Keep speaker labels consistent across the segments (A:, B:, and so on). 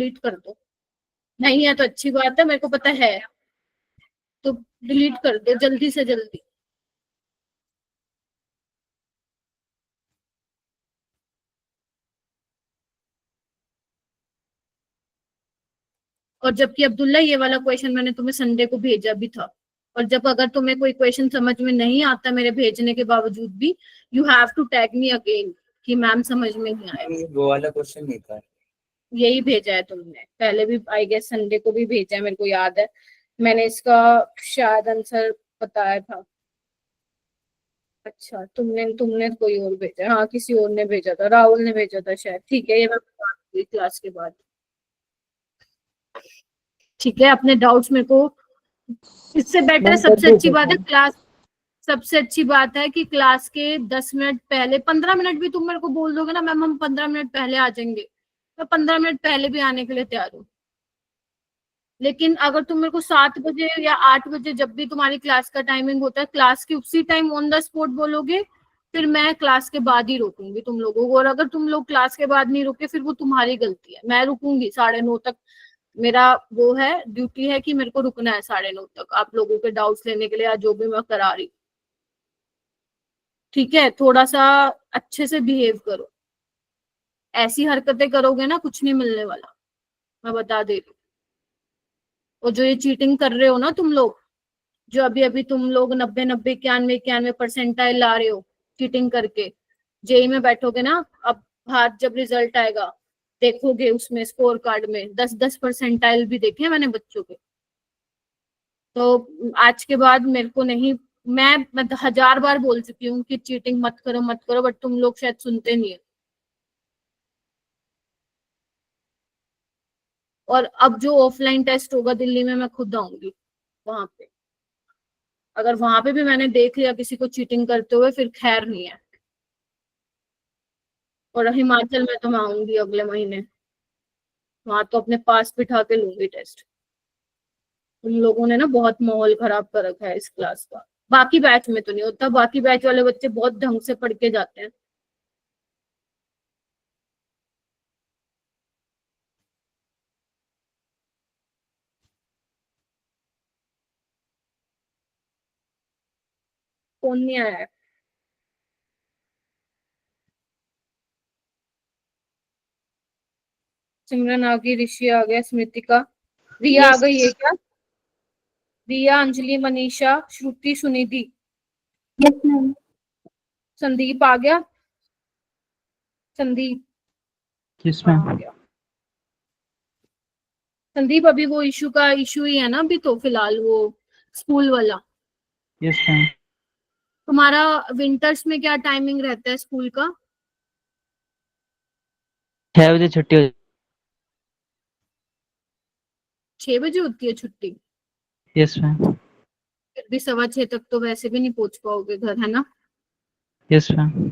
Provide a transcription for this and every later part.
A: Delete कर दो। नहीं है तो अच्छी बात है, मेरे को पता है, तो डिलीट कर दो जल्दी से जल्दी। और जबकि अब्दुल्ला ये वाला क्वेश्चन मैंने तुम्हें संडे को भेजा भी था। और जब अगर तुम्हें कोई क्वेश्चन समझ में नहीं आता मेरे भेजने के बावजूद भी, you have to tag me again कि मैम समझ में नहीं आया।
B: वो वाला क्वेश्चन नहीं था,
A: यही भेजा है तुमने पहले भी, आई गेस संडे को भी भेजा है, मेरे को याद है। मैंने इसका शायद आंसर बताया था। अच्छा, तुमने तुमने कोई और भेजा, हाँ किसी और ने भेजा था, राहुल ने भेजा था शायद। ठीक है, ये मैं बता दूंगी क्लास के बाद। ठीक है, अपने डाउट्स मेरे को, इससे बेटर सबसे अच्छी बात है क्लास, सबसे अच्छी बात है कि क्लास के 10 मिनट पहले, 15 मिनट भी तुम मेरे को बोल दोगे ना मैम हम 15 मिनट पहले आ जाएंगे, मैं 15 मिनट पहले भी आने के लिए तैयार हूँ। लेकिन अगर तुम मेरे को 7 बजे या 8 बजे, जब भी तुम्हारी क्लास का टाइमिंग होता है, क्लास के उसी टाइम ऑन द स्पॉट बोलोगे, फिर मैं क्लास के बाद ही रोकूंगी तुम लोगों को। और अगर तुम लोग क्लास के बाद नहीं रुके फिर वो तुम्हारी गलती है, मैं रुकूंगी 9:30 तक। मेरा वो है, ड्यूटी है कि मेरे को रुकना है 9:30 तक आप लोगों के डाउट्स लेने के लिए, या जो भी मैं करा रही। ठीक है, थोड़ा सा अच्छे से बिहेव करो, ऐसी हरकतें करोगे ना कुछ नहीं मिलने वाला, मैं बता दे रही हूँ। और जो ये चीटिंग कर रहे हो ना तुम लोग, जो अभी अभी तुम लोग 90-90, 91-91 परसेंटाइल ला रहे हो चीटिंग करके, जेई में बैठोगे ना, अब हाथ जब रिजल्ट आएगा देखोगे उसमें स्कोर कार्ड में 10-10 परसेंटाइल भी देखे हैं मैंने बच्चों के। तो आज के बाद मेरे को नहीं, मैं 1000 बार बोल चुकी हूँ कि चीटिंग मत करो मत करो, बट तुम लोग शायद सुनते नहीं है। और अब जो ऑफलाइन टेस्ट होगा दिल्ली में, मैं खुद आऊंगी वहां पे। अगर वहां पे भी मैंने देख लिया किसी को चीटिंग करते हुए, फिर खैर नहीं है। और हिमाचल में तो मैं आऊंगी अगले महीने, वहां तो अपने पास बिठा के लूंगी टेस्ट। उन लोगों ने ना बहुत माहौल खराब कर रखा है इस क्लास का। बाकी बैच में तो नहीं होता, बाकी बैच वाले बच्चे बहुत ढंग से पढ़ के जाते हैं। कौन नहीं आया है? सिमरन आ गई, ऋषि आ गया, स्मृतिका, रिया आ
C: यस
A: गई है क्या? रिया, अंजलि, मनीषा, श्रुति, सुनिधि,
C: यस मैम।
A: संदीप आ गया। संदीप,
D: यस
A: हाँ आ
D: मैम।
A: गया। संदीप, अभी वो इशू ही है ना अभी तो फिलहाल, वो स्कूल वाला।
D: Yes ma'am.
A: तुम्हारा विंटर्स में क्या टाइमिंग रहता है स्कूल का?
D: 6 बजे छुट्टी हो।
A: 6 बजे होती है छुट्टी?
D: Yes ma'am.
A: फिर भी 6:15 तक तो वैसे भी नहीं पहुंच पाओगे घर, है ना?
D: Yes ma'am.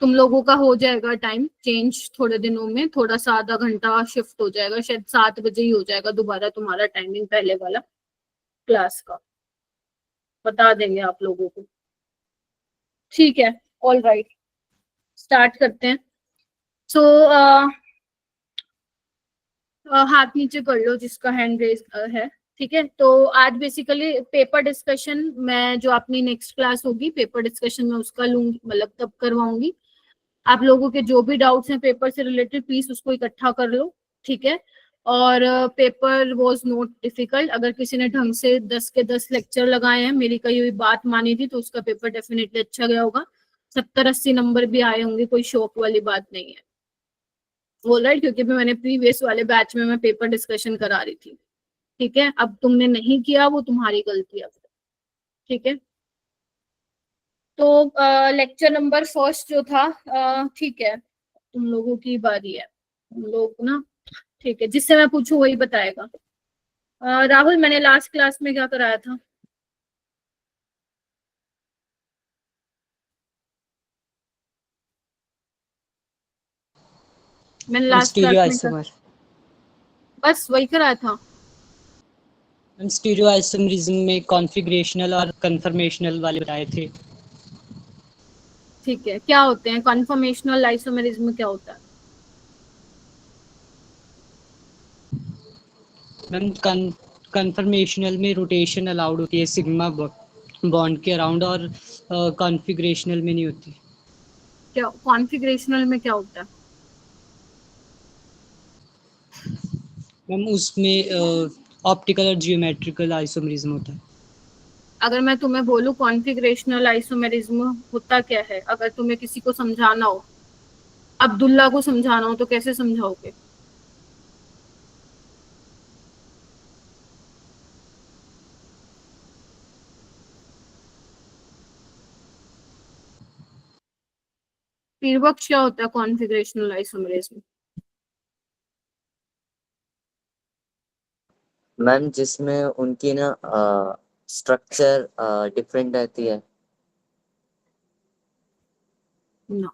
A: तुम लोगों का हो जाएगा टाइम चेंज थोड़े दिनों में, थोड़ा सा आधा घंटा शिफ्ट हो जाएगा, शायद 7 बजे ही हो जाएगा दोबारा तुम्हारा टाइमिंग पहले वाला क्लास का, बता देंगे आप लोगों को। ठीक है, ऑल राइट, स्टार्ट करते हैं। सो हाथ नीचे कर लो जिसका हैंड रेज है। ठीक है, तो आज बेसिकली पेपर डिस्कशन, मैं जो अपनी नेक्स्ट क्लास होगी पेपर डिस्कशन में उसका लूंगी, मतलब तब करवाऊंगी। आप लोगों के जो भी डाउट्स हैं पेपर से रिलेटेड, प्लीज उसको इकट्ठा कर लो। ठीक है, और पेपर वॉज नॉट डिफिकल्ट। अगर किसी ने ढंग से 10 के 10 लेक्चर लगाए हैं, मेरी कही हुई बात मानी थी, तो उसका पेपर डेफिनेटली अच्छा गया होगा। 70-80 नंबर भी आए होंगे, कोई शौक वाली बात नहीं है। बोल राइट, क्योंकि भी मैंने प्रीवियस वाले बैच में मैं पेपर डिस्कशन करा रही थी। ठीक है, अब तुमने नहीं किया वो तुम्हारी गलती है। ठीक है, तो लेक्चर नंबर फर्स्ट जो था, ठीक है तुम लोगों की बारी है, तुम लोग ना, ठीक है जिससे मैं पूछूं वही बताएगा। राहुल, मैंने लास्ट क्लास में क्या कराया था? मैंने लास्ट
E: स्टीरियो
A: क्लास में
E: आइसोमर।
A: बस वही कराया था।
E: स्टीरियो आइसोमरिज्म में कॉन्फ़िगरेशनल और कन्फर्मेशनल वाले बताए थे।
A: ठीक है, क्या होते हैं कन्फर्मेशनल आइसोमेरिज्म, क्या होता है?
E: मैम कन्फर्मेशनल में रोटेशन अलाउड होती है सिग्मा बॉन्ड के अराउंड, और कॉन्फ़िगरेशनल में नहीं होती।
A: क्या कॉन्फ़िगरेशनल में क्या होता है?
E: मैम उसमें ऑप्टिकल और जियोमेट्रिकल आइसोमेरिज्म होता है।
A: अगर मैं तुम्हें बोलूं कॉन्फ़िगरेशनल आइसोमेरिज्म होता क्या है, अगर तुम्हें किसी को समझाना हो, अब्दुल्ला को समझाना हो, तो कैसे समझाओगे? पीरबक्स क्या होता है कॉन्फ़िगरेशनल आइसोमेरिज्म?
B: मैम जिसमें उनकी ना स्ट्रक्चर डिफरेंट रहती है।
A: नो।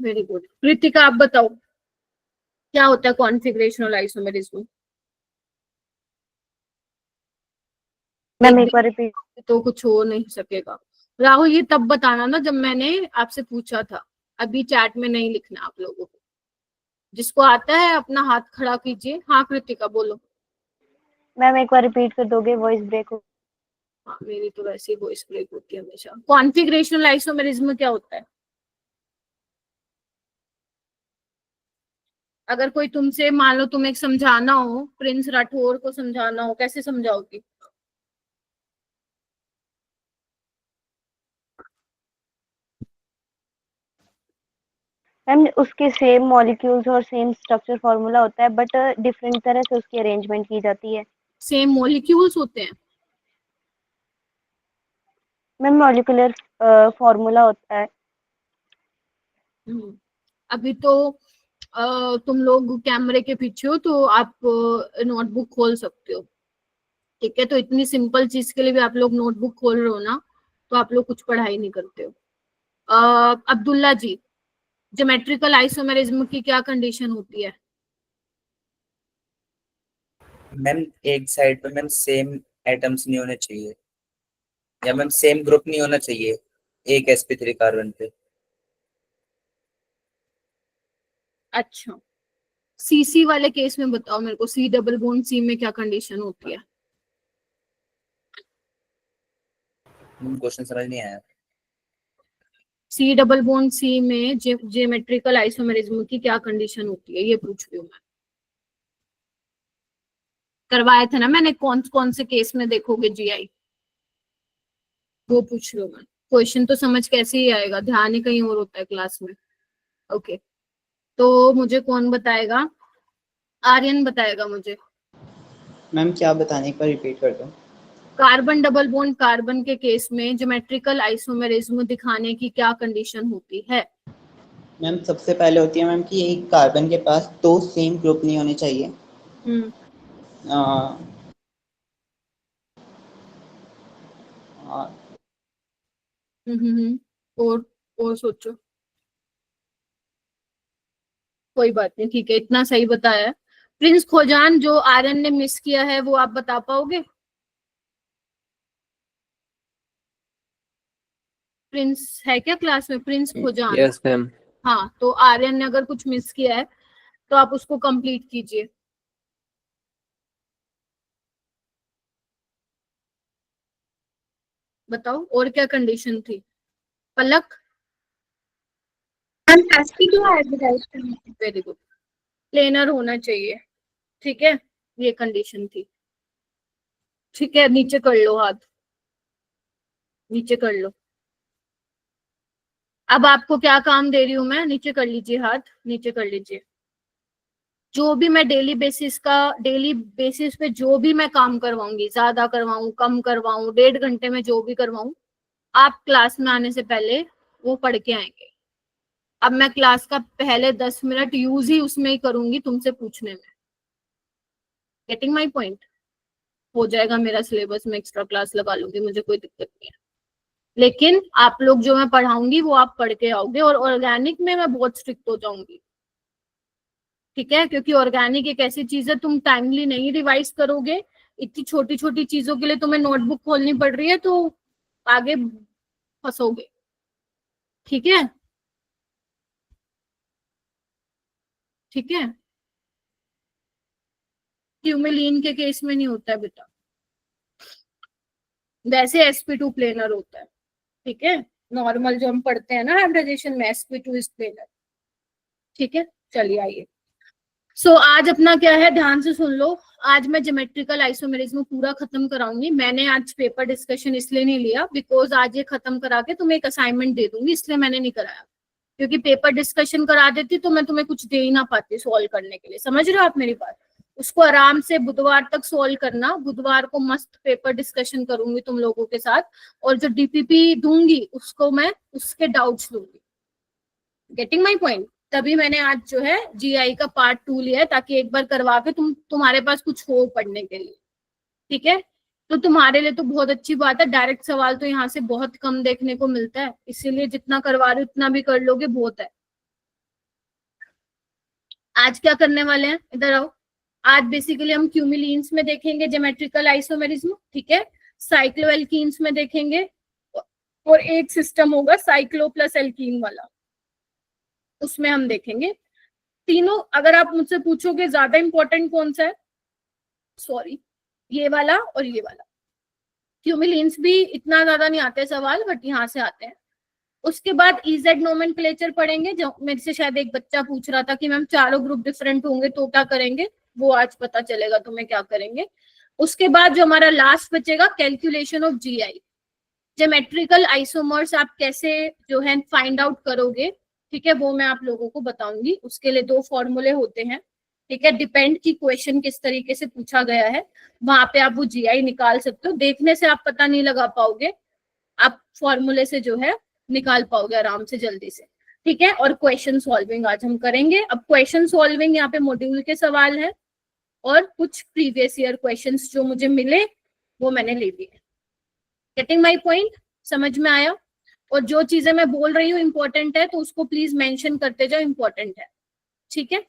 A: Very good. कृतिका आप बताओ क्या होता है कॉन्फ़िगरेशनल आइसोमेरिज्म?
C: मैम एक बार रिपीट।
A: तो कुछ हो नहीं सकेगा। राहुल ये तब बताना ना जब मैंने आपसे पूछा था, अभी चैट में नहीं लिखना आप लोगों को। जिसको आता है अपना हाथ खड़ा कीजिए। हाँ कृतिका बोलो।
C: मैम एक बार रिपीट कर दोगे, वॉइस ब्रेक हो।
A: हाँ मेरी तो वैसे ही वॉइस ब्रेक होती है हमेशा। कॉन्फ़िगरेशनल आइसोमेरिज्म क्या होता है? अगर कोई तुमसे, मान लो तुम्हें समझाना हो, प्रिंस राठौर को समझाना हो, कैसे समझाओगी?
C: मैम उसके सेम मॉलिक्यूल्स और सेम स्ट्रक्चर फॉर्मूला होता है, बट डिफरेंट तरह से उसकी अरेंजमेंट की जाती है।
A: सेम मॉलिक्यूल्स होते हैं?
C: मैम मॉलिक्यूलर फॉर्मूला होता है।
A: अभी तो तुम लोग कैमरे के पीछे हो तो आप नोटबुक खोल सकते हो। ठीक है, तो इतनी सिंपल चीज के लिए भी आप लोग नोटबुक खोल रहे हो ना, तो आप लोग कुछ पढ़ाई नहीं करते हो। अब्दुल्ला जी, ज्योमेट्रिकल आइसोमेरिज्म की क्या कंडीशन होती है?
F: मैम एक साइड पे मैम सेम एटम्स नहीं होने चाहिए, या मैम सेम ग्रुप नहीं होना चाहिए एक sp3 कार्बन पे।
A: अच्छा, सीसी वाले केस में बताओ मेरे को, सी डबल बॉन्ड सी में क्या कंडीशन होती है?
F: क्वेश्चन समझ नहीं आया।
A: सी डबल बॉन्ड सी में ज्योमेट्रिकल आइसोमेरिज्म की क्या कंडीशन होती है, ये पूछ रही हूँ मैं। करवाया था ना मैंने, कौन कौन से केस में देखोगे जीआई, वो पूछ रही हूँ मैं। क्वेश्चन तो समझ कैसे ही आएगा, ध्यान ही कहीं और होता है क्लास में। ओके, तो मुझे कौन बताएगा? आर्यन बताएगा मुझे।
G: मैम क्या बताने, एक बार रिपीट कर दो।
A: कार्बन डबल बॉन्ड कार्बन के केस में ज्योमेट्रिकल आइसोमेरिज्म दिखाने की क्या कंडीशन होती है?
G: मैम सबसे पहले होती है मैम कि एक कार्बन के पास दो सेम ग्रुप नहीं होने चाहिए।
A: हम्म
G: आ, आ,
A: और सोचो। कोई बात नहीं, ठीक है, इतना सही बताया है। प्रिंस खोजान, जो आर्यन ने मिस किया है वो आप बता पाओगे? प्रिंस है क्या क्लास में? प्रिंस खोजान।
H: Yes ma'am.
A: हाँ, तो आर्यन ने अगर कुछ मिस किया है तो आप उसको कंप्लीट कीजिए। बताओ और क्या कंडीशन थी? पलक। Very good. प्लेनर होना चाहिए। ठीक है, ये कंडीशन थी। ठीक है, नीचे कर लो हाथ, नीचे कर लो। अब आपको क्या काम दे रही हूं मैं, नीचे कर लीजिए हाथ, नीचे कर लीजिए। जो भी मैं डेली बेसिस पे जो भी मैं काम करवाऊंगी, ज्यादा करवाऊं कम करवाऊं, 1.5 घंटे में जो भी करवाऊं, आप क्लास में आने से पहले वो पढ़ के आएंगे। अब मैं क्लास का पहले 10 मिनट यूज ही उसमें ही करूंगी तुमसे पूछने में। Getting my point? हो जाएगा मेरा सिलेबस, में एक्स्ट्रा क्लास लगा लूंगी, मुझे कोई दिक्कत नहीं है। लेकिन आप लोग जो मैं पढ़ाऊंगी वो आप पढ़ के आओगे, और ऑर्गेनिक में मैं बहुत स्ट्रिक्ट हो जाऊंगी। ठीक है, क्योंकि ऑर्गेनिक एक ऐसी चीज है, तुम टाइमली नहीं रिवाइज करोगे, इतनी छोटी छोटी चीजों के लिए तुम्हें नोटबुक खोलनी पड़ रही है, तो आगे फंसोगे। ठीक है, ठीक है। ट्यूमिलीन के केस में नहीं होता है बेटा, वैसे sp2 प्लेनर होता है, ठीक है। नॉर्मल जो हम पढ़ते हैं ना हाइब्रिडाइजेशन में, sp2 इज प्लेनर, ठीक है। चलिए आइए, सो आज अपना क्या है, ध्यान से सुन लो। आज मैं ज्योमेट्रिकल आइसोमेरिज्म पूरा खत्म कराऊंगी। मैंने आज पेपर डिस्कशन इसलिए नहीं लिया बिकॉज आज ये खत्म करा के तुम्हें एक असाइनमेंट दे दूंगी, इसलिए मैंने नहीं कराया। क्योंकि पेपर डिस्कशन करा देती तो मैं तुम्हें कुछ दे ही ना पाती सॉल्व करने के लिए, समझ रहे हो आप मेरी बात। उसको आराम से बुधवार तक सॉल्व करना, बुधवार को मस्त पेपर डिस्कशन करूंगी तुम लोगों के साथ, और जो डीपीपी दूंगी उसको मैं उसके डाउट्स लूंगी। Getting my point. तभी मैंने आज जो है जीआई का पार्ट 2 लिया है, ताकि एक बार करवा के तुम्हारे पास कुछ हो पढ़ने के लिए, ठीक है। तो तुम्हारे लिए तो बहुत अच्छी बात है, डायरेक्ट सवाल तो यहाँ से बहुत कम देखने को मिलता है, इसीलिए जितना करवा रहे हो उतना भी कर लोगे बहुत है। आज क्या करने वाले हैं, इधर आओ। आज बेसिकली हम क्यूमिलीन्स में देखेंगे ज्योमेट्रिकल आइसोमेरिज्म, ठीक है। साइक्लोएल्कीन्स में देखेंगे, और एक सिस्टम होगा साइक्लो प्लस एल्कीन वाला, उसमें हम देखेंगे तीनों। अगर आप मुझसे पूछोगे ज्यादा इंपॉर्टेंट कौन सा है, सॉरी ये वाला और ये वाला। क्यूमिलीन्स भी इतना ज्यादा नहीं आते सवाल, बट यहाँ से आते हैं। उसके बाद इजेड नोमेनक्लेचर पढ़ेंगे, जो मेरे से शायद एक बच्चा पूछ रहा था कि मैम चारों ग्रुप डिफरेंट होंगे तो क्या करेंगे, वो आज पता चलेगा तुम्हें क्या करेंगे। उसके बाद जो हमारा लास्ट बचेगा, calculation of GI, geometrical isomers आप कैसे जो है फाइंड आउट करोगे, ठीक है, वो मैं आप लोगों को बताऊंगी। उसके लिए 2 फॉर्मूले होते हैं, ठीक है। डिपेंड की क्वेश्चन किस तरीके से पूछा गया है, वहां पे आप वो जीआई निकाल सकते हो। देखने से आप पता नहीं लगा पाओगे, आप फॉर्मूले से जो है निकाल पाओगे आराम से जल्दी से, ठीक है। और क्वेश्चन सॉल्विंग आज हम करेंगे। अब क्वेश्चन सॉल्विंग यहाँ पे मॉड्यूल के सवाल है, और कुछ प्रीवियस ईयर क्वेश्चंस जो मुझे मिले वो मैंने ले लिए। गेटिंग माय पॉइंट, समझ में आया। और जो चीजें मैं बोल रही हूँ इंपॉर्टेंट है तो उसको प्लीज मेंशन करते जाओ, इंपॉर्टेंट है, ठीक है।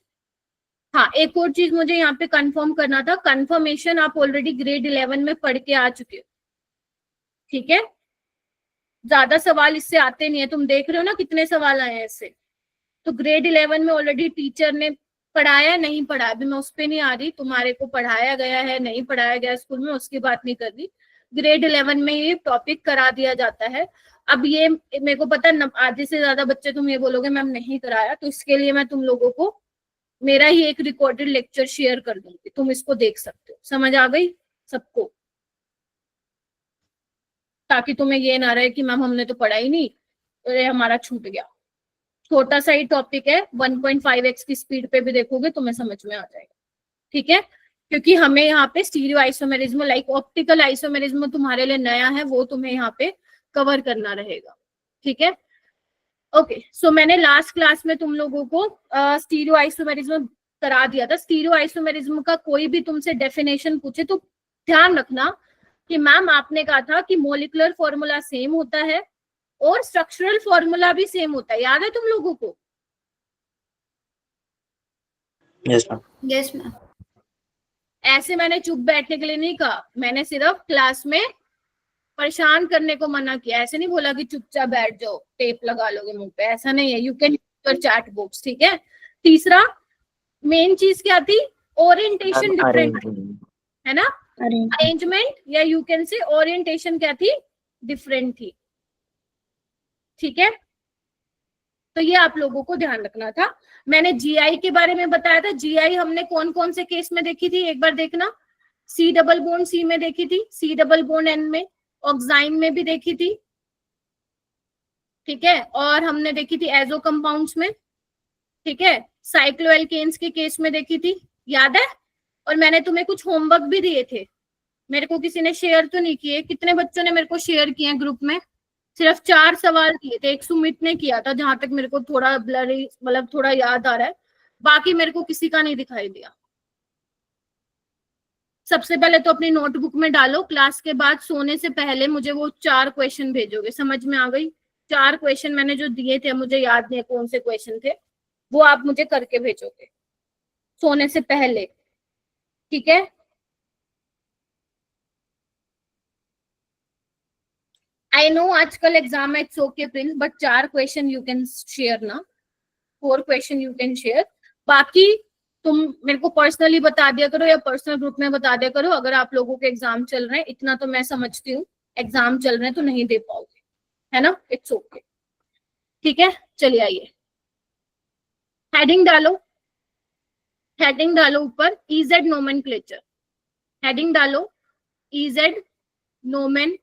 A: हाँ, एक और चीज मुझे यहाँ पे कंफर्म करना था, कंफर्मेशन आप ऑलरेडी ग्रेड 11 में पढ़ के आ चुके हो, ठीक है। ज्यादा सवाल इससे आते नहीं है, तुम देख रहे हो ना कितने सवाल आए हैं इससे। तो ग्रेड 11 में ऑलरेडी टीचर ने पढ़ाया, नहीं पढ़ाया, अभी मैं उस पर नहीं आ रही, तुम्हारे को पढ़ाया गया है नहीं पढ़ाया गया स्कूल में, उसकी बात नहीं कर रही। ग्रेड 11 में ये टॉपिक करा दिया जाता है। अब ये मेरे को पता है आधे से ज्यादा बच्चे तुम ये बोलोगे मैम नहीं कराया, तो इसके लिए मैं तुम लोगों को मेरा ही एक रिकॉर्डेड लेक्चर शेयर कर दूंगी, तुम इसको देख सकते हो। समझ आ गई सबको, ताकि तुम्हें ये ना रहे कि मैम हमने तो पढ़ा ही नहीं, अरे हमारा छूट गया। छोटा सा ही टॉपिक है, 1.5x की स्पीड पे भी देखोगे तुम्हें समझ में आ जाएगा, ठीक है। क्योंकि हमें यहाँ पे stereo isomerism like optical isomerism तुम्हारे लिए नया है, वो तुम्हें यहाँ पे कवर करना रहेगा, ठीक है। ओके, सो मैंने लास्ट क्लास में तुम लोगों को स्टीरियो आइसोमेरिज्म करा दिया था। स्टीरियो आइसोमेरिज्म का कोई भी तुमसे डेफिनेशन पूछे तो ध्यान रखना कि मैम आपने कहा था कि मोलिकुलर फॉर्मूला सेम होता है और स्ट्रक्चरल फॉर्मूला भी सेम होता है, याद है तुम लोगों को?
B: Yes ma'am.
A: Yes ma'am. ऐसे मैंने चुप बैठने के लिए नहीं कहा, मैंने सिर्फ क्लास में परेशान करने को मना किया। ऐसे नहीं बोला कि चुपचाप बैठ जाओ टेप लगा लोगे मुंह पे, ऐसा नहीं है। You can use chat box, ठीक है। तीसरा मेन चीज क्या थी, ओरिएंटेशन डिफरेंट है ना, अरेंजमेंट या यू कैन से ओरिएंटेशन क्या थी, डिफरेंट थी, ठीक है। तो ये आप लोगों को ध्यान रखना था। मैंने जीआई के बारे में बताया था। जीआई हमने कौन कौन से केस में देखी थी एक बार देखना, सी डबल बॉन्ड सी में देखी थी, सी डबल बॉन्ड एन में, ऑक्साइन में भी देखी थी, ठीक है। और हमने देखी थी एजो कंपाउंड्स में, ठीक है। साइक्लोएल्केन्स के केस में देखी थी, याद है। और मैंने तुम्हें कुछ होमवर्क भी दिए थे, मेरे को किसी ने शेयर तो नहीं किए, कितने बच्चों ने मेरे को शेयर किए ग्रुप में? सिर्फ 4 सवाल दिए थे, एक सुमित ने किया था जहां तक मेरे को थोड़ा ब्लरी मतलब थोड़ा याद आ रहा है, बाकी मेरे को किसी का नहीं दिखाई दिया। सबसे पहले तो अपनी नोटबुक में डालो, क्लास के बाद सोने से पहले मुझे वो 4 क्वेश्चन भेजोगे, समझ में आ गई? 4 क्वेश्चन मैंने जो दिए थे, मुझे याद नहीं है कौन से क्वेश्चन थे, वो आप मुझे करके भेजोगे सोने से पहले, ठीक है। आई नो आजकल एग्जाम है, it's okay Prince, but 4 question you can share ना, 4 क्वेश्चन यू कैन शेयर। बाकी तुम मेरे को पर्सनली बता दिया करो या पर्सनल ग्रुप में बता दिया करो अगर आप लोगों के एग्जाम चल रहे हैं। इतना तो मैं समझती हूँ, एग्जाम चल रहे हैं तो नहीं दे पाओगे, है ना, इट्स ओके। ठीक है, चलिए आइए हेडिंग डालो, हेडिंग डालो ऊपर इजेड नोमेनक्लेचर, हेडिंग डालो इजेड नोमेन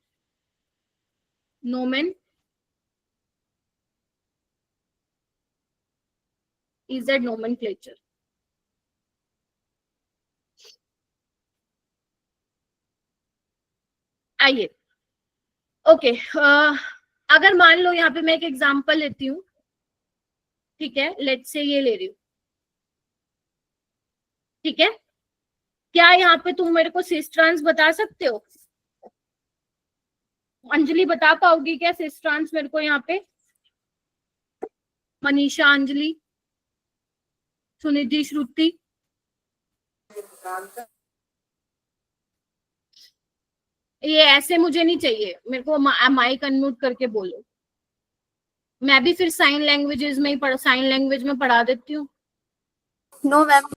A: इजेड नोमेनक्लेचर। आइए ओके, अगर मान लो यहाँ पे मैं एक एग्जांपल लेती हूँ, ठीक है, लेट्स से ये ले रही हूँ, ठीक है, क्या यहाँ पे तुम मेरे को सिस ट्रांस बता सकते हो? अंजलि बता पाओगी क्या सिस ट्रांस मेरे को यहाँ पे? मनीषा, अंजलि, सुनिधि, श्रुति, ये ऐसे मुझे नहीं चाहिए, मेरे को माइक अनम्यूट करके बोलो। मैं भी फिर साइन लैंग्वेजेस में ही साइन लैंग्वेज में पढ़ा देती हूँ।
H: No ma'am.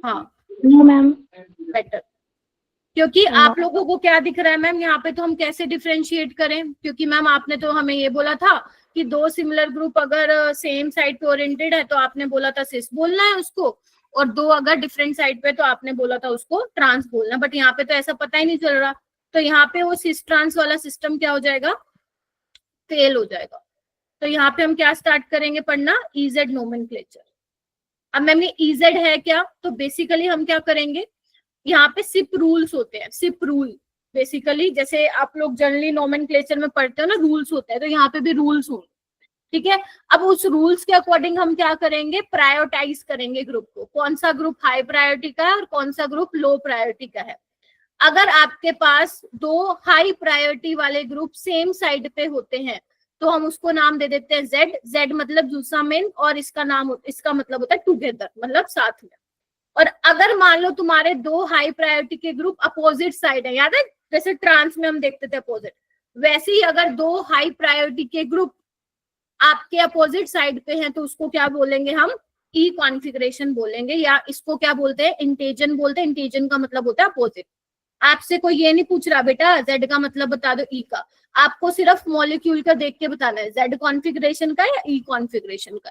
A: हाँ
H: नो मैम।
A: बेटर, क्योंकि आप लोगों को क्या दिख रहा है मैम यहाँ पे, तो हम कैसे डिफरेंशिएट करें? क्योंकि मैम आपने तो हमें ये बोला था कि दो सिमिलर ग्रुप अगर सेम साइड पे ओरिएंटेड है तो आपने बोला था सिस बोलना है उसको, और दो अगर डिफरेंट साइड पे तो आपने बोला था उसको ट्रांस बोलना। बट यहाँ पे तो ऐसा पता ही नहीं चल रहा, तो यहाँ पे वो सिस ट्रांस वाला सिस्टम क्या हो जाएगा? फेल हो जाएगा। तो यहाँ पे हम क्या स्टार्ट करेंगे पढ़ना? EZ nomenclature. अब मैम ये इजेड है क्या? तो बेसिकली हम क्या करेंगे, यहाँ पे सिप रूल्स होते हैं, सिप रूल बेसिकली जैसे आप लोग जनरली नोमेनक्लेचर में पढ़ते हो ना, रूल्स होते हैं, तो यहाँ पे भी रूल्स होंगे, ठीक है। अब उस रूल्स के अकॉर्डिंग हम क्या करेंगे? प्रायोरिटाइज करेंगे ग्रुप को, कौन सा ग्रुप हाई प्रायोरिटी का है और कौन सा ग्रुप लो प्रायोरिटी का है। अगर आपके पास दो हाई प्रायोरिटी वाले ग्रुप सेम साइड पे होते हैं तो हम उसको नाम दे देते हैं जेड। जेड मतलब दूसरा मेन, और इसका नाम, इसका मतलब होता है टुगेदर, मतलब साथ में। और अगर मान लो तुम्हारे दो हाई प्रायोरिटी के ग्रुप अपोजिट साइड है, याद है जैसे ट्रांस में हम देखते थे अपोजिट, वैसे ही अगर दो हाई प्रायोरिटी के ग्रुप आपके अपोजिट साइड पे हैं तो उसको क्या बोलेंगे हम? ई कॉन्फिगरेशन बोलेंगे, या इसको क्या बोलते हैं? इंटेजन बोलते हैं। इंटेजन का मतलब होता है अपोजिट। आपसे कोई ये नहीं पूछ रहा बेटा जेड का मतलब बता दो ई का, आपको सिर्फ मॉलिक्यूल का देख के बताना है जेड कॉन्फिगरेशन का या ई कॉन्फिगरेशन का।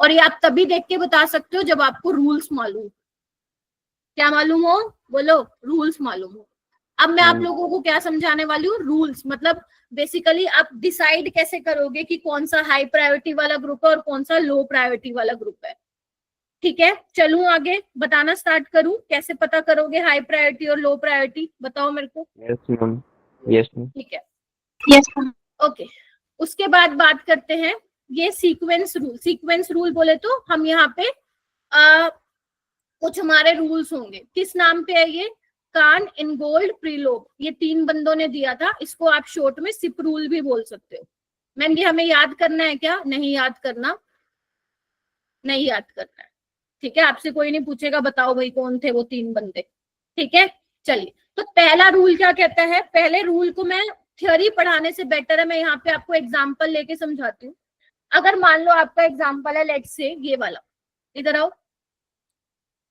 A: और ये आप तभी देख के बता सकते हो जब आपको रूल्स मालूम। क्या मालूम हो? बोलो, रूल्स मालूम हो। अब मैं आप लोगों को क्या समझाने वाली हूँ? रूल्स मतलब बेसिकली आप डिसाइड कैसे करोगे कि कौन सा हाई प्रायोरिटी वाला ग्रुप है और कौन सा लो प्रायोरिटी वाला ग्रुप है। ठीक है, चलूं आगे, बताना स्टार्ट करूं, कैसे पता करोगे हाई प्रायोरिटी और लो प्रायोरिटी? बताओ मेरे को।
B: Yes ma'am, yes ma'am.
A: ठीक है,
H: यस मैम।
A: ओके, उसके बाद बात करते हैं ये सीक्वेंस रूल। सीक्वेंस रूल बोले तो हम यहाँ पे कुछ हमारे रूल्स होंगे। किस नाम पे है ये? कान, इनगोल्ड, प्रीलोब, ये तीन बंदों ने दिया था। इसको आप शॉर्ट में सिप रूल भी बोल सकते हो। मैम ये हमें याद करना है क्या? नहीं याद करना, नहीं याद करना है, ठीक है। आपसे कोई नहीं पूछेगा बताओ भाई कौन थे वो तीन बंदे, ठीक है। चलिए, तो पहला रूल क्या कहता है? पहले रूल को मैं थ्योरी पढ़ाने से बेटर है मैं यहाँ पे आपको एग्जाम्पल लेके समझाती हूँ। अगर मान लो आपका एग्जाम्पल है लेट्स से ये वाला, इधर आओ,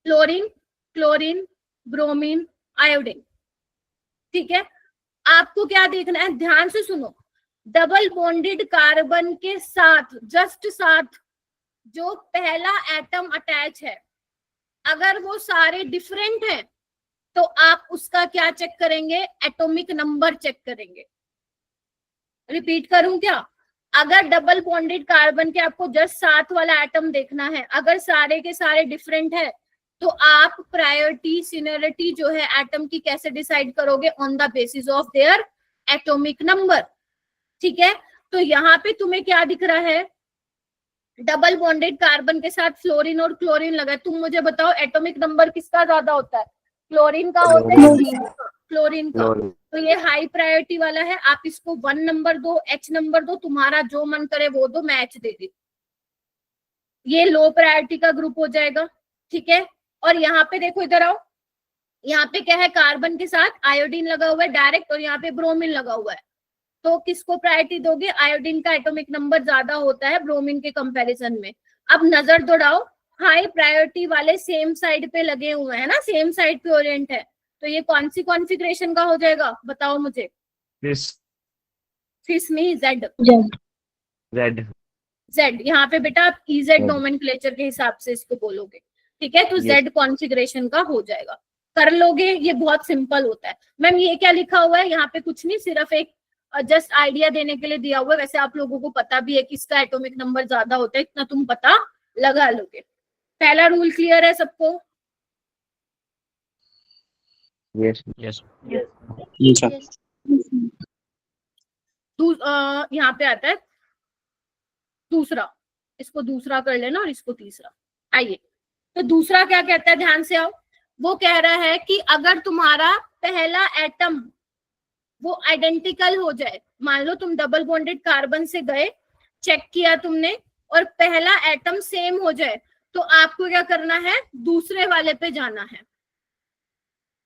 A: क्लोरीन, क्लोरीन, ब्रोमीन, आयोडीन, ठीक है। आपको क्या देखना है? ध्यान से सुनो, डबल बॉन्डेड कार्बन के साथ, जस्ट साथ जो पहला एटम अटैच है, अगर वो सारे डिफरेंट हैं तो आप उसका क्या चेक करेंगे? एटॉमिक नंबर चेक करेंगे। रिपीट करूं क्या? अगर डबल बॉन्डेड कार्बन के आपको जस्ट साथ वाला एटम देखना है, अगर सारे के सारे डिफरेंट है तो आप प्रायोरिटी सीनियरिटी जो है एटम की कैसे डिसाइड करोगे? On the basis of their atomic number, ठीक है। तो यहाँ पे तुम्हें क्या दिख रहा है? डबल बॉन्डेड कार्बन के साथ फ्लोरीन और क्लोरीन लगा है। तुम मुझे बताओ एटॉमिक नंबर किसका ज्यादा होता है? क्लोरीन का होता है, क्लोरीन का। तो ये हाई प्रायोरिटी वाला है, आप इसको 1 नंबर दो, H नंबर दो, तुम्हारा जो मन करे वो दो, मैं H दे दी। ये लो प्रायोरिटी का ग्रुप हो जाएगा, ठीक है। और यहाँ पे देखो, इधर आओ, यहाँ पे क्या है? कार्बन के साथ आयोडीन लगा हुआ है डायरेक्ट, और यहाँ पे ब्रोमीन लगा हुआ है। तो किसको प्रायोरिटी दोगे? आयोडीन का एटॉमिक नंबर ज्यादा होता है ब्रोमीन के कंपैरिजन में। अब नजर दौड़ाओ, हाई प्रायोरिटी वाले सेम साइड पे लगे हुए हैं ना, सेम साइड पे ओरिएंट है, तो ये कौन सी कॉन्फ़िगरेशन का हो जाएगा बताओ मुझे। फिस में जेड, जेड यहाँ पे बेटा आप इजेड नोमेनक्लेचर के हिसाब से इसको बोलोगे, ठीक है, तो जेड कॉन्फ़िगरेशन का हो जाएगा, कर लोगे, ये बहुत सिंपल होता है। मैम ये क्या लिखा हुआ है यहाँ पे, कुछ नहीं, सिर्फ एक जस्ट आइडिया देने के लिए दिया हुआ है, वैसे आप लोगों को पता भी है कि इसका एटॉमिक नंबर ज्यादा होता है, इतना तुम पता लगा लोगे। पहला रूल क्लियर है सबको? यहाँ पे आता है दूसरा, इसको दूसरा कर लेना और इसको तीसरा। आइए, तो दूसरा क्या कहता है, ध्यान से आओ। वो कह रहा है कि अगर तुम्हारा पहला एटम वो आइडेंटिकल हो जाए, मान लो तुम डबल बॉन्डेड कार्बन से गए, चेक किया तुमने और पहला एटम सेम हो जाए, तो आपको क्या करना है, दूसरे वाले पे जाना है,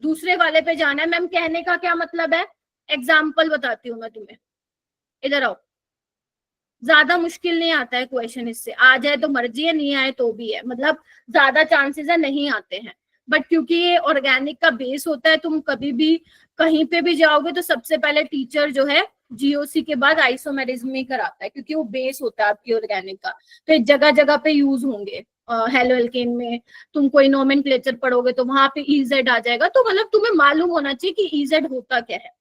A: दूसरे वाले पे जाना है। मैम कहने का क्या मतलब है, एग्जाम्पल बताती हूँ मैं तुम्हें, इधर आओ। ज्यादा मुश्किल नहीं आता है क्वेश्चन, इससे आ जाए तो मर्जी है, नहीं आए तो भी है, मतलब ज्यादा चांसेस है नहीं आते हैं, बट क्योंकि ये ऑर्गेनिक का बेस होता है, तुम कभी भी कहीं पे भी जाओगे तो सबसे पहले टीचर जो है जीओसी के बाद आइसोमेरिज्म ही कराता है, क्योंकि वो बेस होता है आपकी ऑर्गेनिक का, तो जगह जगह पे यूज होंगे। हेलो एल्केन में तुम कोई नोमेनक्लेचर पढ़ोगे तो वहां पे इजेड आ जाएगा, तो मतलब तुम्हें मालूम होना चाहिए कि इजेड होता क्या है,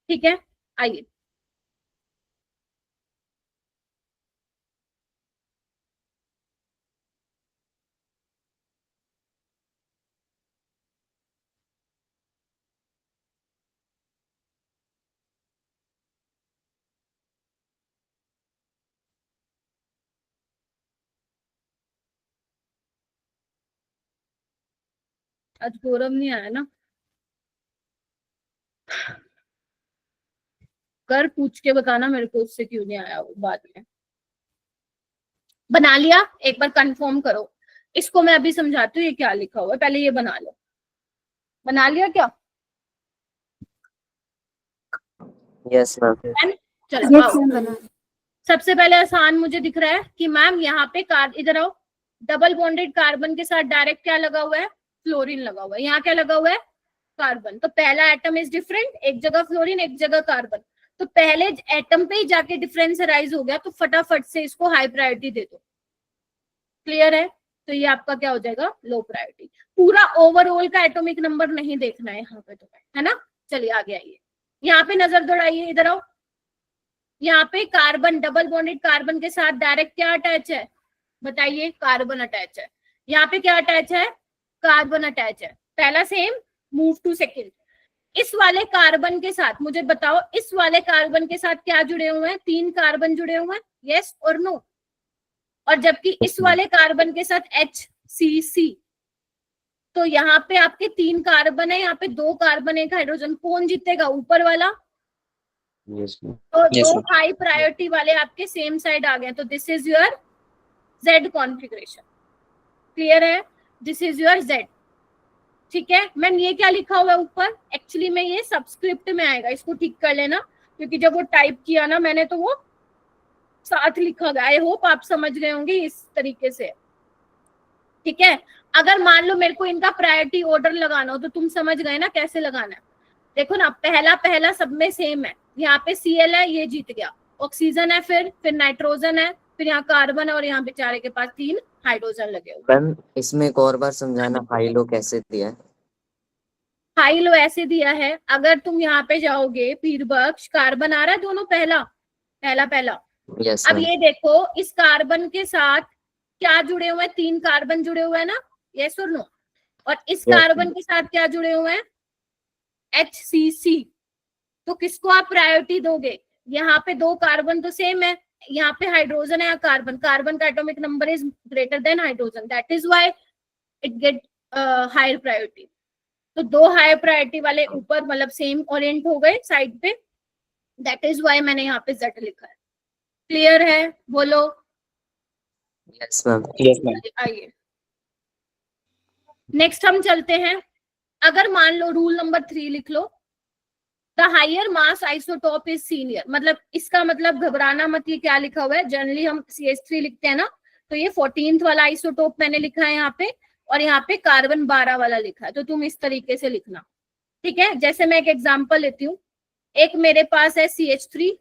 A: ठीक है। आइए, आज गौरव नहीं आया ना, कर पूछ के बताना मेरे को उससे क्यों नहीं आया वो बाद में। बना लिया, एक बार कंफर्म करो, इसको मैं अभी समझाती हूँ ये क्या लिखा हुआ है, पहले ये बना लो। बना लिया क्या?
B: Yes ma'am.
A: चलो आओ। सबसे पहले आसान मुझे दिख रहा है कि मैम यहाँ पे इधर आओ, डबल बॉन्डेड कार्बन के साथ डायरेक्ट क्या लगा हुआ है, फ्लोरीन लगा हुआ है, यहाँ क्या लगा हुआ है, कार्बन, तो पहला एटम इज डिफरेंट, एक जगह फ्लोरीन एक जगह कार्बन, तो पहले एटम पे ही जाके डिफरेंस राइज हो गया, तो फटाफट से इसको हाई प्रायोरिटी दे दो। क्लियर है? तो ये आपका क्या हो जाएगा, लो प्रायोरिटी। पूरा ओवरऑल का एटॉमिक नंबर नहीं देखना है यहाँ पे तुम्हें, है ना। चलिए आगे आइए, यहाँ पे नजर दौड़ाइए, इधर आओ। यहाँ पे कार्बन, डबल बॉन्डेड कार्बन के साथ डायरेक्ट क्या अटैच है, बताइए, कार्बन अटैच है। यहाँ पे क्या अटैच है, कार्बन अटैच है, पहला सेम, मूव टू सेकेंड। इस वाले कार्बन के साथ मुझे बताओ, इस वाले कार्बन के साथ क्या जुड़े हुए हैं, 3 कार्बन जुड़े हुए हैं, यस और नो। और जबकि इस वाले कार्बन के साथ HCC, तो यहाँ पे आपके 3 कार्बन है, यहाँ पे 2 कार्बन 1 हाइड्रोजन, कौन जीतेगा, ऊपर वाला। तो 2 हाई प्रायोरिटी वाले आपके सेम साइड आ गए, तो this is your Z configuration. Clear है? दिस इज योर Z, ठीक है। मैम ये क्या लिखा हुआ है ऊपर, एक्चुअली में ये सबस्क्रिप्ट में आएगा, इसको ठीक कर लेना, क्योंकि जब वो टाइप किया ना मैंने तो वो साथ लिखा गया। आई होप आप समझ गए होंगे इस तरीके से, ठीक है। अगर मान लो मेरे को इनका प्रायोरिटी ऑर्डर लगाना हो तो तुम समझ गए ना कैसे लगाना है। देखो ना, पहला पहला सब में सेम है, यहाँ पे Cl है, ये जीत गया, ऑक्सीजन है, फिर नाइट्रोजन है, फिर यहाँ कार्बन है, और यहाँ बेचारे के पास 3 हाइड्रोजन लगे हुए।
B: मैम इसमें एक और बार समझाना, हाई लो कैसे दिया है।
A: हाई लो ऐसे दिया है, अगर तुम यहाँ पे जाओगे पीर बख्श, कार्बन आ रहा है दोनों, पहला पहला।
B: यस
A: अब ये देखो, इस कार्बन के साथ क्या जुड़े हुए हैं, 3 कार्बन जुड़े हुए हैं ना, यस और नो। और इस कार्बन के साथ क्या जुड़े हुए हैं, HCC। तो किसको आप प्रायोरिटी दोगे, यहाँ पे 2 कार्बन तो सेम है, यहाँ पे हाइड्रोजन है, कार्बन का atomic number is greater than hydrogen, that is why it get higher priority. तो 2 हाई प्रायोरिटी वाले ऊपर मतलब सेम ओरिएंट हो गए साइड पे, दैट इज व्हाई मैंने यहाँ पे Z लिखा है। क्लियर है? बोलो।
B: Yes ma'am.
A: आइए नेक्स्ट हम चलते हैं। अगर मान लो रूल नंबर 3 लिख लो, the higher mass isotope is senior, मतलब इसका मतलब घबराना मत, ये क्या लिखा हुआ है, जनरली हम CH3 लिखते हैं ना, तो ये 14th वाला आइसोटोप मैंने लिखा है यहाँ पे, और यहाँ पे कार्बन 12 वाला लिखा है, तो तुम इस तरीके से लिखना, ठीक है। जैसे मैं एक एग्जांपल लेती हूँ, एक मेरे पास है CH3,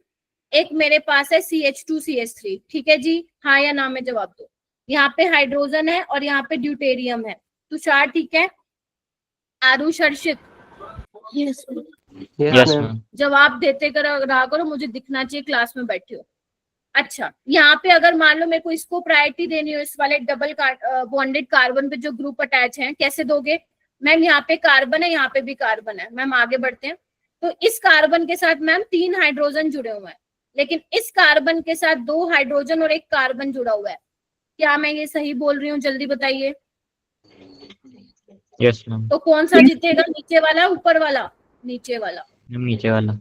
A: एक मेरे पास है CH2CH3, ठीक है जी, हाँ या ना में जवाब दो। यहाँ पे हाइड्रोजन है और यहाँ पे ड्यूटेरियम है, तुषार ठीक है, आरुष, हर्षित,
H: Yes.
D: Yes ma'am.
A: जवाब देते रहा करो, मुझे दिखना चाहिए क्लास में बैठे हो। अच्छा, यहाँ पे अगर मान लो मेरे को इसको प्रायोरिटी देनी हो, इस वाले डबल बॉन्डेड कार्बन पे जो ग्रुप अटैच है, कैसे दोगे मैम? यहाँ पे कार्बन है, यहाँ पे भी कार्बन है, मैम आगे बढ़ते हैं। तो इस कार्बन के साथ मैम 3 हाइड्रोजन जुड़े हुए हैं, लेकिन इस कार्बन के साथ 2 हाइड्रोजन और 1 कार्बन जुड़ा हुआ है। क्या मैं ये सही बोल रही हूँ? जल्दी बताइए।
D: Yes ma'am.
A: तो कौन सा जीतेगा, नीचे वाला ऊपर वाला? नीचे वाला,
D: नीचे वाला।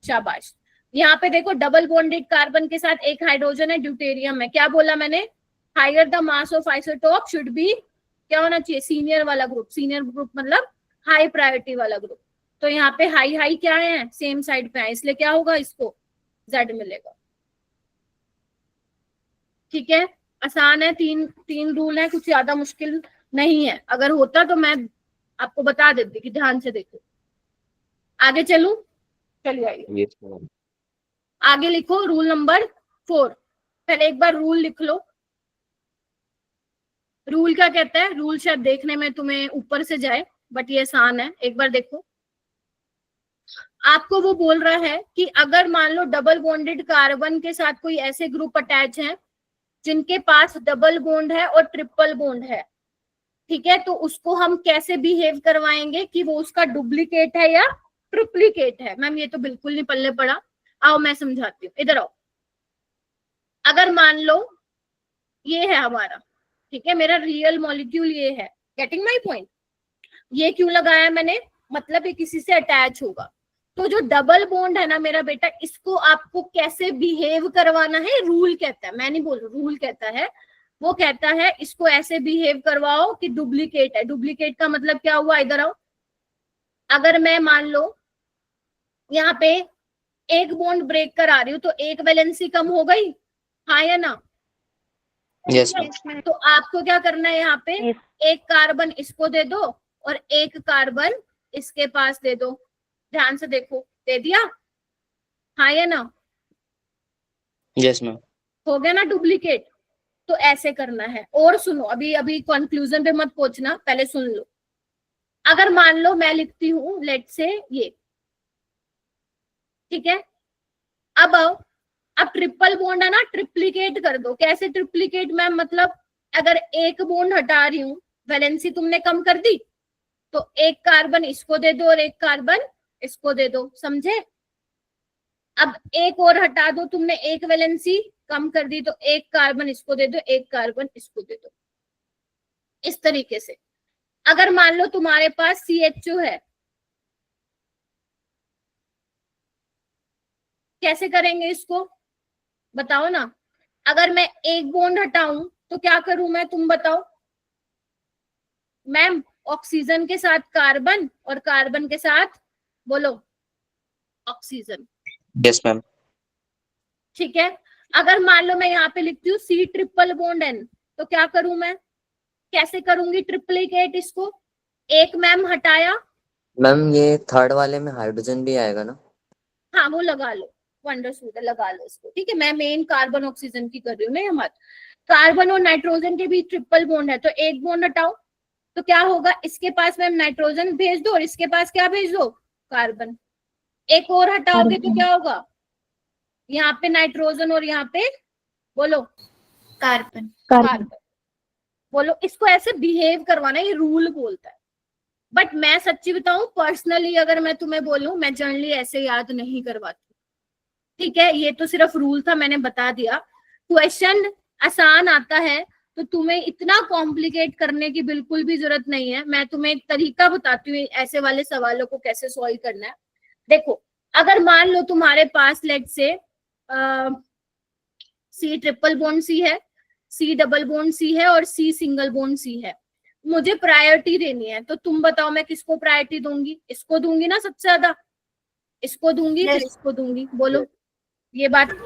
A: शाबाश। यहाँ पे देखो डबल बॉन्डेड कार्बन के साथ 1 हाइड्रोजन है, ड्यूटेरियम है। क्या बोला मैंने? Higher the mass of isotope should be, क्या होना चाहिए? सीनियर वाला ग्रुप। सीनियर ग्रुप मतलब हाई प्रायोरिटी वाला ग्रुप। तो यहाँ पे हाई हाई क्या है, सेम साइड पे है, इसलिए क्या होगा, इसको Z मिलेगा, ठीक है। आसान है, तीन रूल है, कुछ ज्यादा मुश्किल नहीं है। अगर होता तो मैं आपको बता देती कि ध्यान से देखो। आगे चलूं? चलिए आइए, आगे लिखो रूल नंबर 4। पहले एक बार रूल लिख लो। रूल क्या कहता है? रूल शायद देखने में तुम्हें ऊपर से जाए, बट ये आसान है, एक बार देखो। आपको वो बोल रहा है कि अगर मान लो डबल बॉन्डेड कार्बन के साथ कोई ऐसे ग्रुप अटैच हैं जिनके पास डबल बॉन्ड है और ट्रिपल बॉन्ड है, ठीक है, तो उसको हम कैसे बिहेव करवाएंगे कि वो उसका डुप्लीकेट है या ट्रिप्लीकेट है। मैम ये तो बिल्कुल नहीं पल्ले पड़ा, आओ मैं समझाती हूँ, इधर आओ। अगर मान लो ये है हमारा, ठीक है, मेरा रियल मॉलिक्यूल ये है, गेटिंग माय पॉइंट? ये क्यों लगाया मैंने? मतलब ये किसी से अटैच होगा। तो जो डबल बॉन्ड है ना मेरा बेटा, इसको आपको कैसे बिहेव करवाना है, रूल कहता है, मैं नहीं बोल रही, रूल कहता है, वो कहता है इसको ऐसे बिहेव करवाओ कि डुप्लीकेट है। डुप्लीकेट का मतलब क्या हुआ? इधर आओ। अगर मैं मान लो यहाँ पे एक बॉन्ड ब्रेक करा रही हूँ तो एक वैलेंसी कम हो गई, हाँ या ना?
B: यस
A: तो आपको क्या करना है, यहाँ पे
C: Yes.
A: एक कार्बन इसको दे दो और एक कार्बन इसके पास दे दो। ध्यान से देखो, दे दिया, हाँ या ना?
B: Yes ma'am.
A: हो गया ना डुप्लीकेट? तो ऐसे करना है। और सुनो, अभी अभी कंक्लूजन पे मत पहुंचना, पहले सुन लो। अगर मान लो मैं लिखती हूँ लेट से ये, ठीक है, अब ट्रिपल बॉन्ड है ना, ट्रिप्लीकेट कर दो। कैसे ट्रिप्लीकेट मैम? मतलब अगर एक बॉन्ड हटा रही हूँ, वैलेंसी तुमने कम कर दी, तो एक कार्बन इसको दे दो और एक कार्बन इसको दे दो, समझे? अब एक और हटा दो तुमने, एक वैलेंसी कम कर दी, तो एक कार्बन इसको दे दो, एक कार्बन इसको दे दो, इस तरीके से। अगर मान लो तुम्हारे पास CHO है, कैसे करेंगे इसको बताओ ना? अगर मैं एक बॉन्ड हटाऊं तो क्या करूं मैं, तुम बताओ? मैम ऑक्सीजन के साथ कार्बन और कार्बन के साथ, बोलो, ऑक्सीजन।
B: Yes ma'am.
A: ठीक है, अगर मान लो मैं यहाँ पे लिखती हूँ C ट्रिपल बॉन्ड N, तो क्या करूं मैं, कैसे करूंगी ट्रिप्लीकेट इसको? एक मैम हटाया,
B: मैम ये थर्ड वाले में हाइड्रोजन भी आएगा ना?
A: हाँ वो लगा लो, वंडरफुल, लगा लो इसको, ठीक है। मैं मेन कार्बन ऑक्सीजन की कर रही हूँ ना, हमारे कार्बन और नाइट्रोजन के बीच ट्रिपल बॉन्ड है, तो एक बॉन्ड हटाओ, तो क्या होगा, इसके पास मैम नाइट्रोजन भेज दो और इसके पास क्या भेज दो, कार्बन। एक और हटाओगे तो क्या होगा, यहाँ पे नाइट्रोजन और यहाँ पे, बोलो,
H: कार्बन।
A: कार्बन। बोलो, इसको ऐसे बिहेव करवाना, ये रूल बोलता है। बट मैं सच्ची बताऊं, पर्सनली अगर मैं तुम्हें बोलूं, मैं जनरली ऐसे याद नहीं करवाती, ठीक है। ये तो सिर्फ रूल था, मैंने बता दिया। क्वेश्चन आसान आता है तो तुम्हें इतना कॉम्प्लिकेट करने की बिल्कुल भी जरूरत नहीं है। मैं तुम्हें एक तरीका बताती हूँ ऐसे वाले सवालों को कैसे सॉल्व करना है। देखो, अगर मान लो तुम्हारे पास लेट से C ट्रिपल बॉन्ड C है, C डबल बॉन्ड C है और C सिंगल बॉन्ड C है, मुझे प्रायोरिटी देनी है, तो तुम बताओ मैं किसको प्रायोरिटी दूंगी? इसको दूंगी ना सबसे ज्यादा, इसको दूंगी, फिर इसको दूंगी। बोलो, ये बात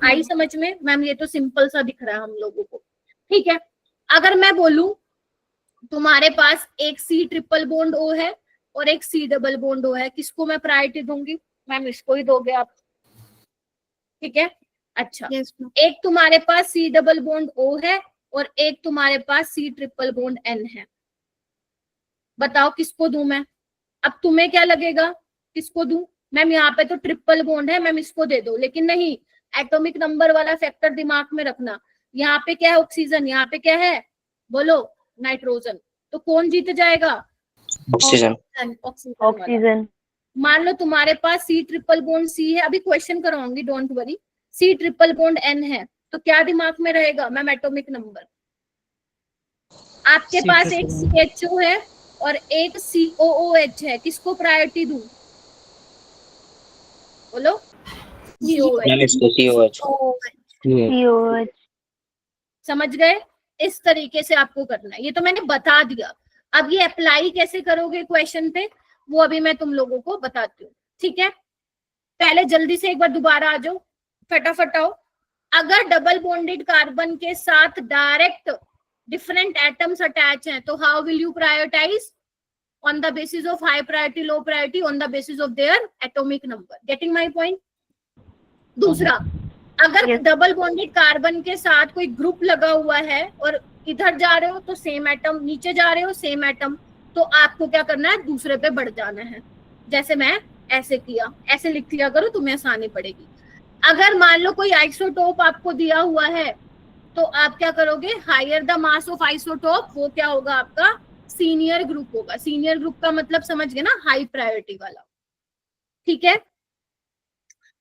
A: आई समझ में? मैम ये तो सिंपल सा दिख रहा है हम लोगों को। ठीक है, अगर मैं बोलूं तुम्हारे पास एक सी ट्रिपल बॉन्ड ओ है और एक सी डबल बॉन्ड ओ है, किसको मैं प्रायोरिटी दूंगी? मैम इसको ही दोगे आप, ठीक है। अच्छा,
H: Yes, ma'am.
A: एक तुम्हारे पास सी डबल बॉन्ड ओ है और एक तुम्हारे पास सी ट्रिपल बॉन्ड एन है, बताओ किसको दूं मैं? अब तुम्हें क्या लगेगा किसको दूं? मैम यहाँ पे तो ट्रिपल बॉन्ड है, मैम इसको दे दो, लेकिन नहीं, एटॉमिक नंबर वाला फैक्टर दिमाग में रखना। यहाँ पे क्या है? ऑक्सीजन, यहाँ पे क्या है? बोलो, नाइट्रोजन। तो कौन जीत जाएगा?
B: ऑक्सीजन।
A: ऑक्सीजन वाला।
C: ऑक्सीजन।
A: मान लो तुम्हारे पास सी ट्रिपल बॉन्ड सी है, अभी क्वेश्चन कराऊंगी, don't worry. C triple bond N है, तो क्या दिमाग में रहेगा मैम? Atomic number. आपके
E: C
A: पास
E: triple
A: एक
E: bond.
A: CHO है और एक COOH है, किसको प्रायोरिटी दूं? बोलो।
B: Ma'am
A: COH।
B: इसको COH।
C: COH।
A: समझ गए? इस तरीके से आपको करना है, ये तो मैंने बता दिया। अब ये अप्लाई कैसे करोगे क्वेश्चन पे, वो अभी मैं तुम लोगों को बताती हूँ, ठीक है। पहले जल्दी से एक बार दोबारा आ जाओ, फटाफट आओ। अगर डबल बॉन्डेड कार्बन के साथ डायरेक्ट डिफरेंट एटम्स अटैच हैं, तो how will you prioritise? on the basis of high priority, low priority, on the basis of their atomic number. Getting my point? दूसरा, अगर
C: Yes.
A: डबल बॉन्डेड कार्बन के साथ कोई group लगा हुआ है और इधर जा रहे हो तो सेम एटम, नीचे जा रहे हो सेम एटम, तो आपको क्या करना है? दूसरे पे बढ़ जाना है। जैसे मैं ऐसे किया, ऐसे लिख लिया करो, तुम्हें आसानी पड़ेगी। अगर मान लो कोई आइसोटोप आपको दिया हुआ है, तो आप क्या करोगे? Higher the mass of isotope, वो क्या होगा आपका? सीनियर ग्रुप होगा। सीनियर ग्रुप का मतलब समझ गए ना? हाई प्रायोरिटी वाला, ठीक है।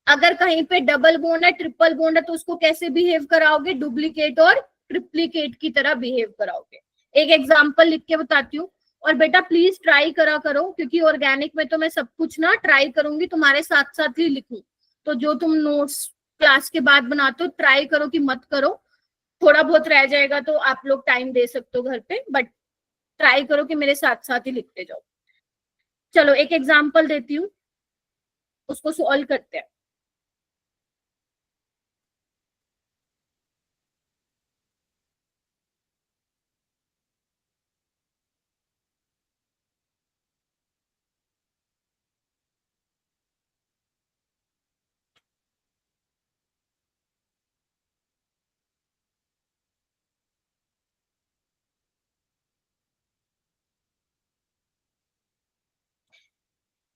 A: अगर कहीं पे डबल बॉन्ड है, ट्रिपल बॉन्ड है, तो उसको कैसे बिहेव कराओगे? डुप्लीकेट और ट्रिप्लीकेट की तरह बिहेव कराओगे। एक एग्जांपल लिख के बताती हूँ, और बेटा प्लीज ट्राई करा करो, क्योंकि ऑर्गेनिक में तो मैं सब कुछ ना ट्राई करूंगी, तुम्हारे साथ साथ ही लिखूं। तो जो तुम नोट्स क्लास के बाद बनाते हो, ट्राई करो कि मत करो। थोड़ा बहुत रह जाएगा तो आप लोग टाइम दे सकते हो घर पे, बट ट्राई करो कि मेरे साथ साथ ही लिखते जाओ। चलो एक एग्जांपल देती हूँ, उसको सॉल्व करते हैं।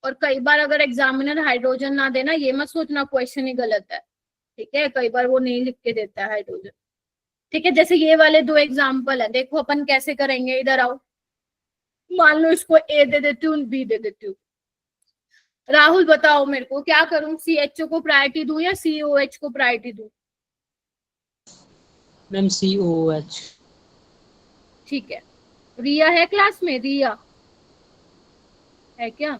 A: और कई बार अगर एग्जामिनर हाइड्रोजन ना देना, ये मत सोचना क्वेश्चन ही गलत है, ठीक है। कई बार वो नहीं लिख के देता है हाइड्रोजन, ठीक है। जैसे ये वाले दो एग्जाम्पल है, देखो अपन कैसे करेंगे। इधर आओ, मान लो इसको ए दे देती हूँ, बी दे देती हूँ। राहुल बताओ मेरे को क्या करूं? CHO को प्रायोरिटी दूं या COH को प्रायोरिटी दूं?
E: Ma'am COOH.
A: ठीक है। रिया है क्लास में? रिया है क्या?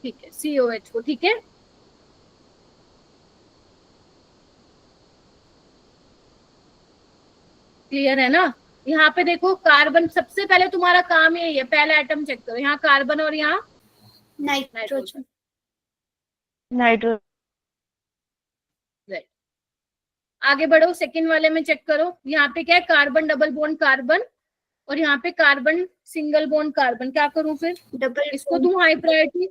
A: ठीक है, COH को, ठीक है। क्लियर है ना? यहाँ पे देखो कार्बन, सबसे पहले तुम्हारा काम यही है, पहला एटम चेक करो, यहाँ कार्बन और यहाँ
H: Nitrogen.
C: नाइट्रोजन।
A: आगे बढ़ो, सेकंड वाले में चेक करो। यहाँ पे क्या है? कार्बन डबल बॉन्ड कार्बन, और यहाँ पे कार्बन सिंगल बॉन्ड कार्बन। क्या करूं फिर?
H: Double
A: इसको दूं हाई प्रायोरिटी।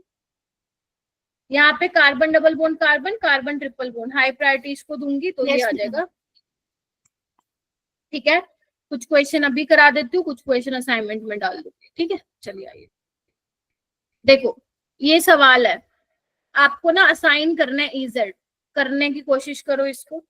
A: यहाँ पे carbon double bond carbon, carbon triple bond, high priority इसको दूंगी तो ये
H: Yes,
A: आ
H: ma'am.
A: जाएगा, ठीक है। कुछ क्वेश्चन अभी करा देती हूँ, कुछ क्वेश्चन असाइनमेंट में डाल दूंगी, ठीक है। चलिए आइए, देखो ये सवाल है, आपको ना असाइन करना है EZ, करने की कोशिश करो इसको।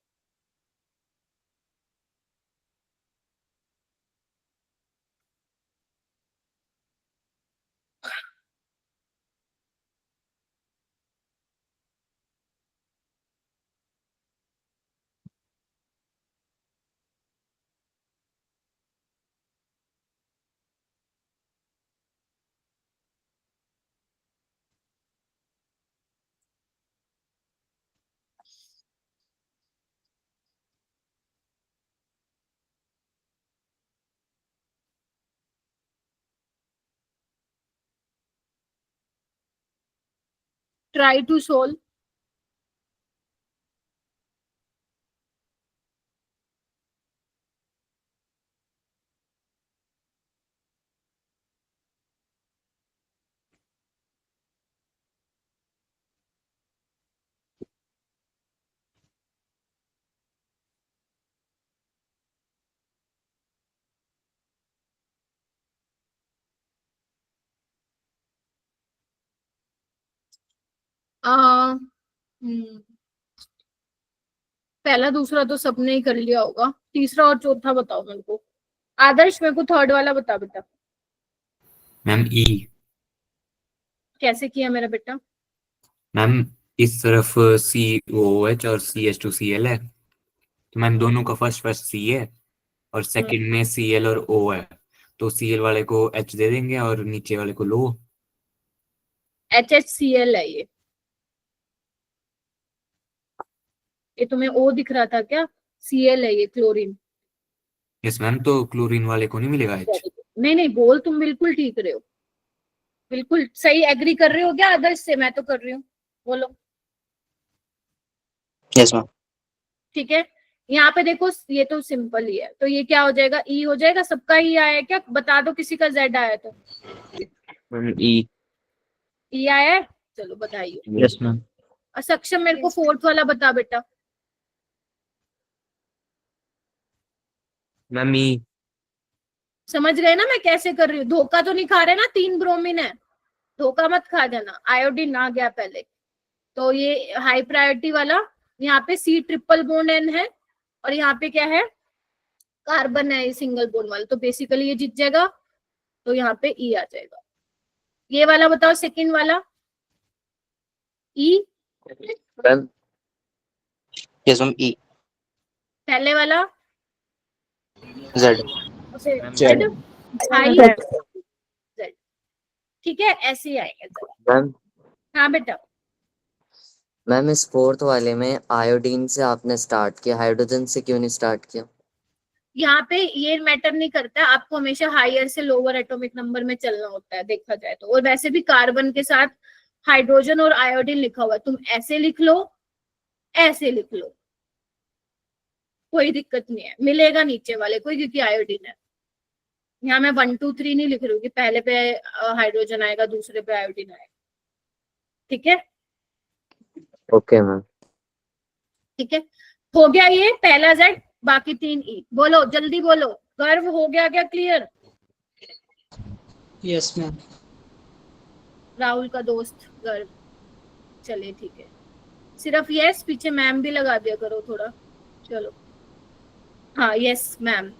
A: Try to solve. पहला दूसरा तो सबने ही कर लिया होगा, तीसरा और चौथा बताओ मेरे को। आदर्श मेरे को थर्ड वाला बता बेटा।
I: मैम ई।
A: कैसे किया मेरा बेटा?
I: मैम इस तरफ COOH और CH2Cl है, तो मैम दोनों का फर्स्ट C है और सेकंड में Cl और O है, तो Cl वाले को H दे देंगे और नीचे वाले को लो।
A: HHCl है ये तुम्हें O दिख रहा था क्या? Cl है ये, क्लोरीन।
I: यस मैम, तो क्लोरीन वाले को नहीं मिलेगा H?
A: नहीं नहीं, बोल तुम बिल्कुल ठीक रहे हो, बिल्कुल सही एग्री कर रहे हो क्या आदर्श से? मैं तो कर रही हूँ, बोलो।
G: Yes ma'am.
A: ठीक है, यहाँ पे देखो ये तो सिंपल ही है, तो ये क्या हो जाएगा? ई हो जाएगा। सबका ई आया है क्या? बता दो किसी का जेड आया तो।
D: ई।
A: ई आया है, चलो बताइए।
D: Yes ma'am.
A: और सक्षम मेरे को फोर्थ वाला बता बेटा।
B: मैम ई।
A: समझ गए ना मैं कैसे कर रही हूँ? धोखा तो नहीं खा रहे ना? 3 ब्रोमीन है, धोखा मत खा जाना। आयोडीन ना गया पहले, तो ये हाई प्रायोरिटी वाला, यहाँ पे C ट्रिपल बॉन्ड N है और यहाँ पे क्या है? कार्बन है सिंगल बॉन्ड वाला, तो बेसिकली ये जीत जाएगा, तो यहाँ पे E आ जाएगा। ये वाला बताओ, सेकंड वाला E।
B: मैम
G: यस मैम ई।
A: पहले वाला
G: जेड।
A: जेड। ठीक है, ऐसे ही आएगा।
B: मैम
A: हाँ बेटा।
B: मैम इस फोर्थ वाले में आयोडीन से आपने स्टार्ट किया, हाइड्रोजन से क्यों नहीं स्टार्ट किया?
A: यहाँ पे ये मैटर नहीं करता, आपको हमेशा हायर से लोअर एटॉमिक नंबर में चलना होता है देखा जाए तो। और वैसे भी कार्बन के साथ हाइड्रोजन और आयोडीन लिखा हुआ है, तुम ऐसे लिख लो, ऐसे लिख लो, कोई दिक्कत नहीं है, मिलेगा नीचे वाले को क्योंकि आयोडीन है। यहाँ मैं 1 2 3 नहीं लिख रही हूँ कि पहले पे हाइड्रोजन आएगा दूसरे पे आयोडीन आएगा। ठीक है,
B: ओके मैम।
A: ठीक है, हो गया ये पहला जेड, बाकी 3 ई। बोलो जल्दी बोलो, गर्व हो गया क्या क्लियर?
E: Yes ma'am.
A: राहुल का दोस्त गर्व, चले ठीक है। सिर्फ यस पीछे मैम भी लगा दिया करो थोड़ा, चलो। हाँ यस मैम।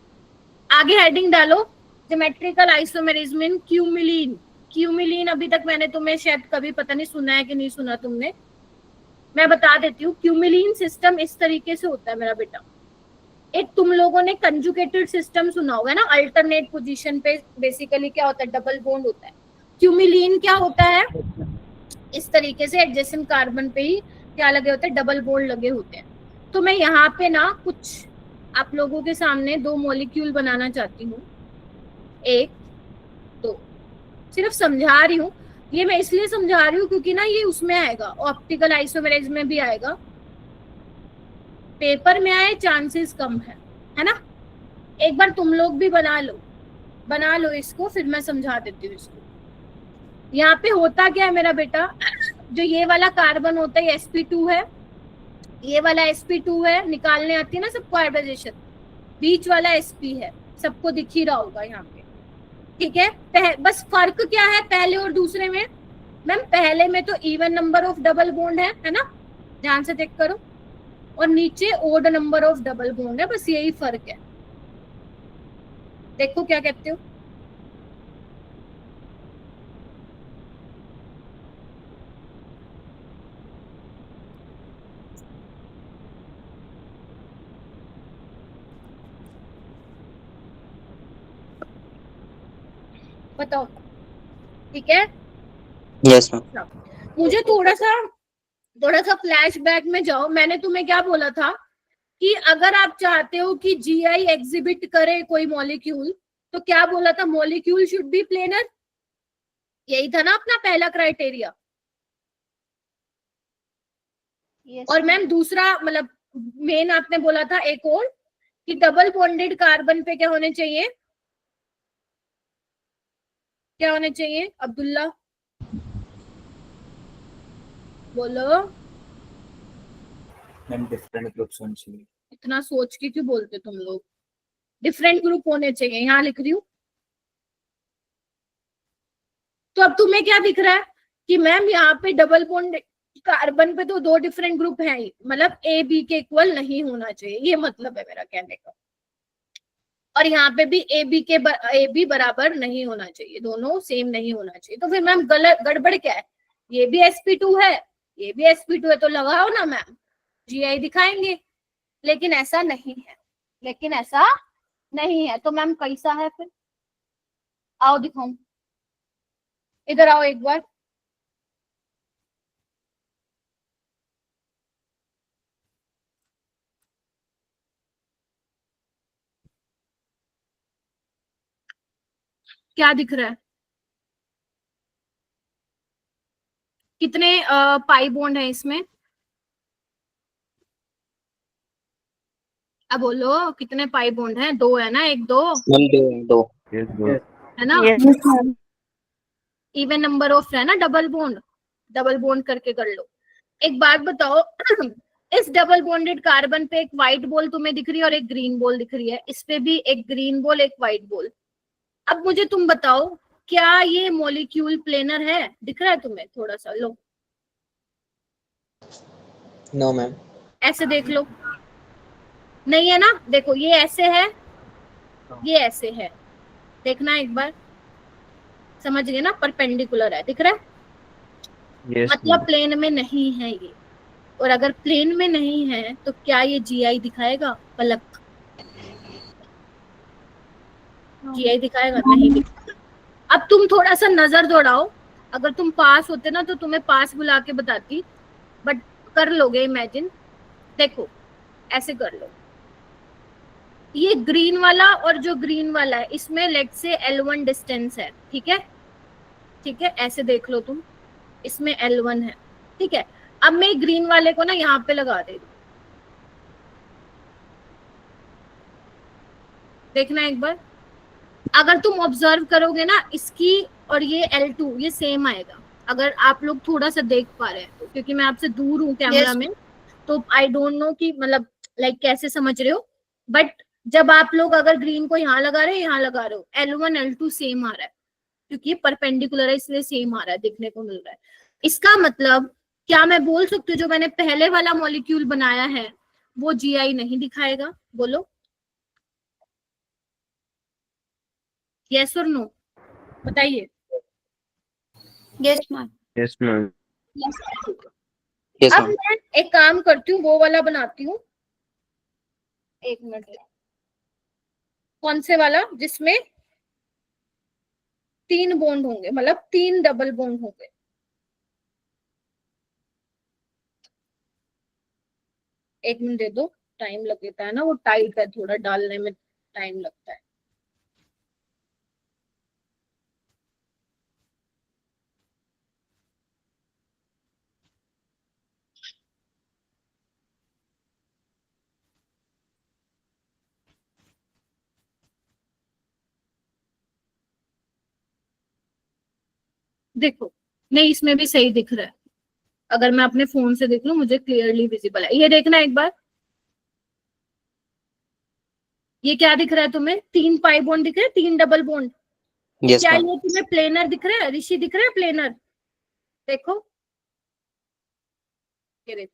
A: आगे हेडिंग डालो, ज्योमेट्रिकल आइसोमेरिज्म इन क्यूमिलीन। क्यूमिलीन अभी तक मैंने तुम्हें शायद कभी पता नहीं सुना है कि नहीं सुना तुमने, मैं बता देती हूँ। क्यूमिलीन सिस्टम इस तरीके से होता है मेरा बेटा। एक तुम लोगों ने कंजुगेटेड सिस्टम सुना होगा ना, अल्टरनेट पोजीशन पे बेसिकली क्या होता है? डबल बॉन्ड होता है। क्यूमिलीन क्या होता है? इस तरीके से एडजेसेंट कार्बन पे ही क्या लगे होते हैं? डबल बॉन्ड लगे होते हैं। तो मैं यहाँ पे ना कुछ आप लोगों के सामने 2 मॉलिक्यूल बनाना चाहती हूँ, 1 2, सिर्फ समझा रही हूँ। ये मैं इसलिए समझा रही हूँ क्योंकि ना ये उसमें आएगा, ऑप्टिकल आइसोमेरिज्म में भी आएगा, पेपर में आए चांसेस कम है ना। एक बार तुम लोग भी बना लो इसको, फिर मैं समझा देती हूँ इसको। यहाँ पे होता क्या है मेरा बेटा? जो ये वाला कार्बन होता है sp2 है, ये वाला sp2 है, निकालने आती है ना सबको हाइब्रिडाइजेशन। बीच वाला sp है, सबको दिख ही रहा होगा यहाँ पे। ठीक है, बस फर्क क्या है पहले और दूसरे में? मैम पहले में तो even number of double bond है ना, ध्यान से चेक करो, और नीचे odd number of double bond है, बस यही फर्क है। देखो क्या कहते हो। बताओ, ठीक है।
G: Yes ma'am.
A: मुझे थोड़ा सा फ्लैशबैक में जाओ। मैंने तुम्हें क्या बोला था कि अगर आप चाहते हो कि जीआई एग्जिबिट करे कोई मॉलिक्यूल, तो क्या बोला था? मॉलिक्यूल शुड बी प्लेनर, यही था ना अपना पहला क्राइटेरिया। और मैम दूसरा मतलब मेन आपने बोला था एक और कि डबल बॉन्डेड कार्बन पे क्या होने चाहिए? क्या होने चाहिए अब्दुल्ला? बोलो।
F: मैम डिफरेंट ग्रुप्स होने चाहिए।
A: इतना सोच के क्यों बोलते तुम लोग? डिफरेंट ग्रुप होने चाहिए, यहाँ लिख रही हूँ। तो अब तुम्हें क्या दिख रहा है कि मैम यहाँ पे डबल बॉन्ड कार्बन पे तो 2 डिफरेंट ग्रुप हैं ही, मतलब ए बी के इक्वल नहीं होना चाहिए, ये मतलब है मेरा कहने का। और यहाँ पे भी ए बी बराबर नहीं होना चाहिए, दोनों सेम नहीं होना चाहिए। तो फिर मैम गलत गड़बड़ क्या है? ये भी sp2 है, ये भी sp2 है, तो लगाओ ना मैम, GI दिखाएंगे। लेकिन ऐसा नहीं है, लेकिन ऐसा नहीं है। तो मैम कैसा है फिर? आओ दिखाऊं, इधर आओ एक बार। क्या दिख रहा है? कितने पाई बॉन्ड है इसमें? अब बोलो कितने पाई बॉन्ड है? 2 है ना, 1 2
G: दो
D: Yes, bro.
A: है ना।
C: Yes, ma'am.
A: Even number of है ना, डबल बॉन्ड करके कर लो। एक बात बताओ इस डबल बॉन्डेड कार्बन पे एक व्हाइट बॉल तुम्हें दिख रही है और एक ग्रीन बॉल दिख रही है, इस पे भी एक ग्रीन बॉल एक व्हाइट बॉल। अब मुझे तुम बताओ क्या ये मॉलिक्यूल प्लेनर है? दिख रहा है तुम्हें? थोड़ा सा लो,
G: नो मैम।
A: ऐसे देख लो, नहीं है ना। देखो ये ऐसे है, ये ऐसे है, देखना एक बार, समझ गए ना? परपेंडिकुलर है, दिख रहा है?
D: Yes,
A: मतलब
D: ma'am.
A: प्लेन में नहीं है ये। और अगर प्लेन में नहीं है तो क्या ये GI दिखाएगा? पलक, GI दिखाएगा? नहीं दिखाएगा। अब तुम थोड़ा सा नजर दौड़ाओ, अगर तुम पास होते ना तो तुम्हें पास बुला के बताती, बट कर लोगे इमेजिन। देखो ऐसे कर लो, ये ग्रीन वाला और जो ग्रीन वाला है इसमें लेट से L1 डिस्टेंस है, ठीक है? ठीक है, ऐसे देख लो तुम, इसमें L1 है, ठीक है? अब मैं ग्रीन वाले को ना यहाँ पे लगा दे रही हूँ, देखना एक बार। अगर तुम ऑब्जर्व करोगे ना इसकी और ये L2 ये सेम आएगा, अगर आप लोग थोड़ा सा देख पा रहे हैं तो, क्योंकि मैं आपसे दूर हूँ कैमरा में, तो आई डोंट नो कि मतलब लाइक कैसे समझ रहे हो। बट जब आप लोग अगर ग्रीन को यहाँ लगा रहे हो, यहाँ लगा रहे हो, L1 L2 सेम आ रहा है, क्योंकि ये परपेंडिकुलर है इसलिए सेम आ रहा है, देखने को मिल रहा है। इसका मतलब क्या मैं बोल सकती हूँ जो मैंने पहले वाला मॉलिक्यूल बनाया है वो GI नहीं दिखाएगा? बोलो यस और नो, बताइए।
H: Yes, ma'am.
D: Yes, ma'am.
G: Yes
A: अब
G: मैम।
A: मैं एक काम करती हूँ, वो वाला बनाती हूँ, एक मिनट। कौन से वाला? जिसमें 3 बॉन्ड होंगे, मतलब 3 डबल बॉन्ड होंगे। एक मिनट दे दो, टाइम लगता है ना, वो टाइट है थोड़ा, डालने में टाइम लगता है। देखो नहीं, इसमें भी सही दिख रहा है, अगर मैं अपने फोन से देख लूं मुझे क्लियरली विजिबल है। ये देखना एक बार, ये क्या दिख रहा है तुम्हें? 3 पाई बॉन्ड दिख रहे हैं, 3 डबल बॉन्ड।
G: यस
A: क्या
G: मैम।
A: ये तुम्हें प्लेनर दिख रहा है? ऋषि दिख रहा है प्लेनर? देखो ये देखो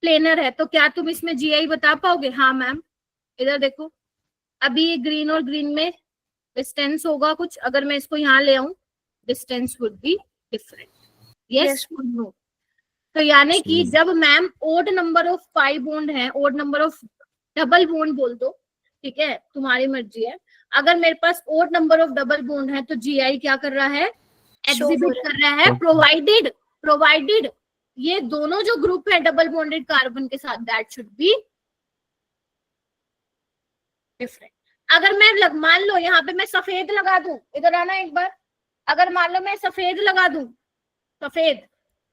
A: प्लेनर है, तो क्या तुम इसमें GI बता पाओगे? हाँ मैम, इधर देखो, अभी ये ग्रीन और ग्रीन में डिस्टेंस होगा कुछ, अगर मैं इसको यहाँ ले आऊं distance would be different, yes और नो। तो यानी कि जब ma'am odd number of pi bond है, odd number of double bond बोल दो, ठीक है, तुम्हारी मर्जी है। अगर मेरे पास odd number of double bond है तो GI क्या कर रहा है? एग्जिबिट कर रहा है, प्रोवाइडेड ये दोनों जो ग्रुप है डबल बॉन्डेड कार्बन के साथ, दैट शुड बी डिफरेंट। अगर मैं मान लो यहाँ पे मैं सफेद लगा दूं, इधर आना एक बार, अगर मान लो मैं सफेद लगा दूं, सफेद,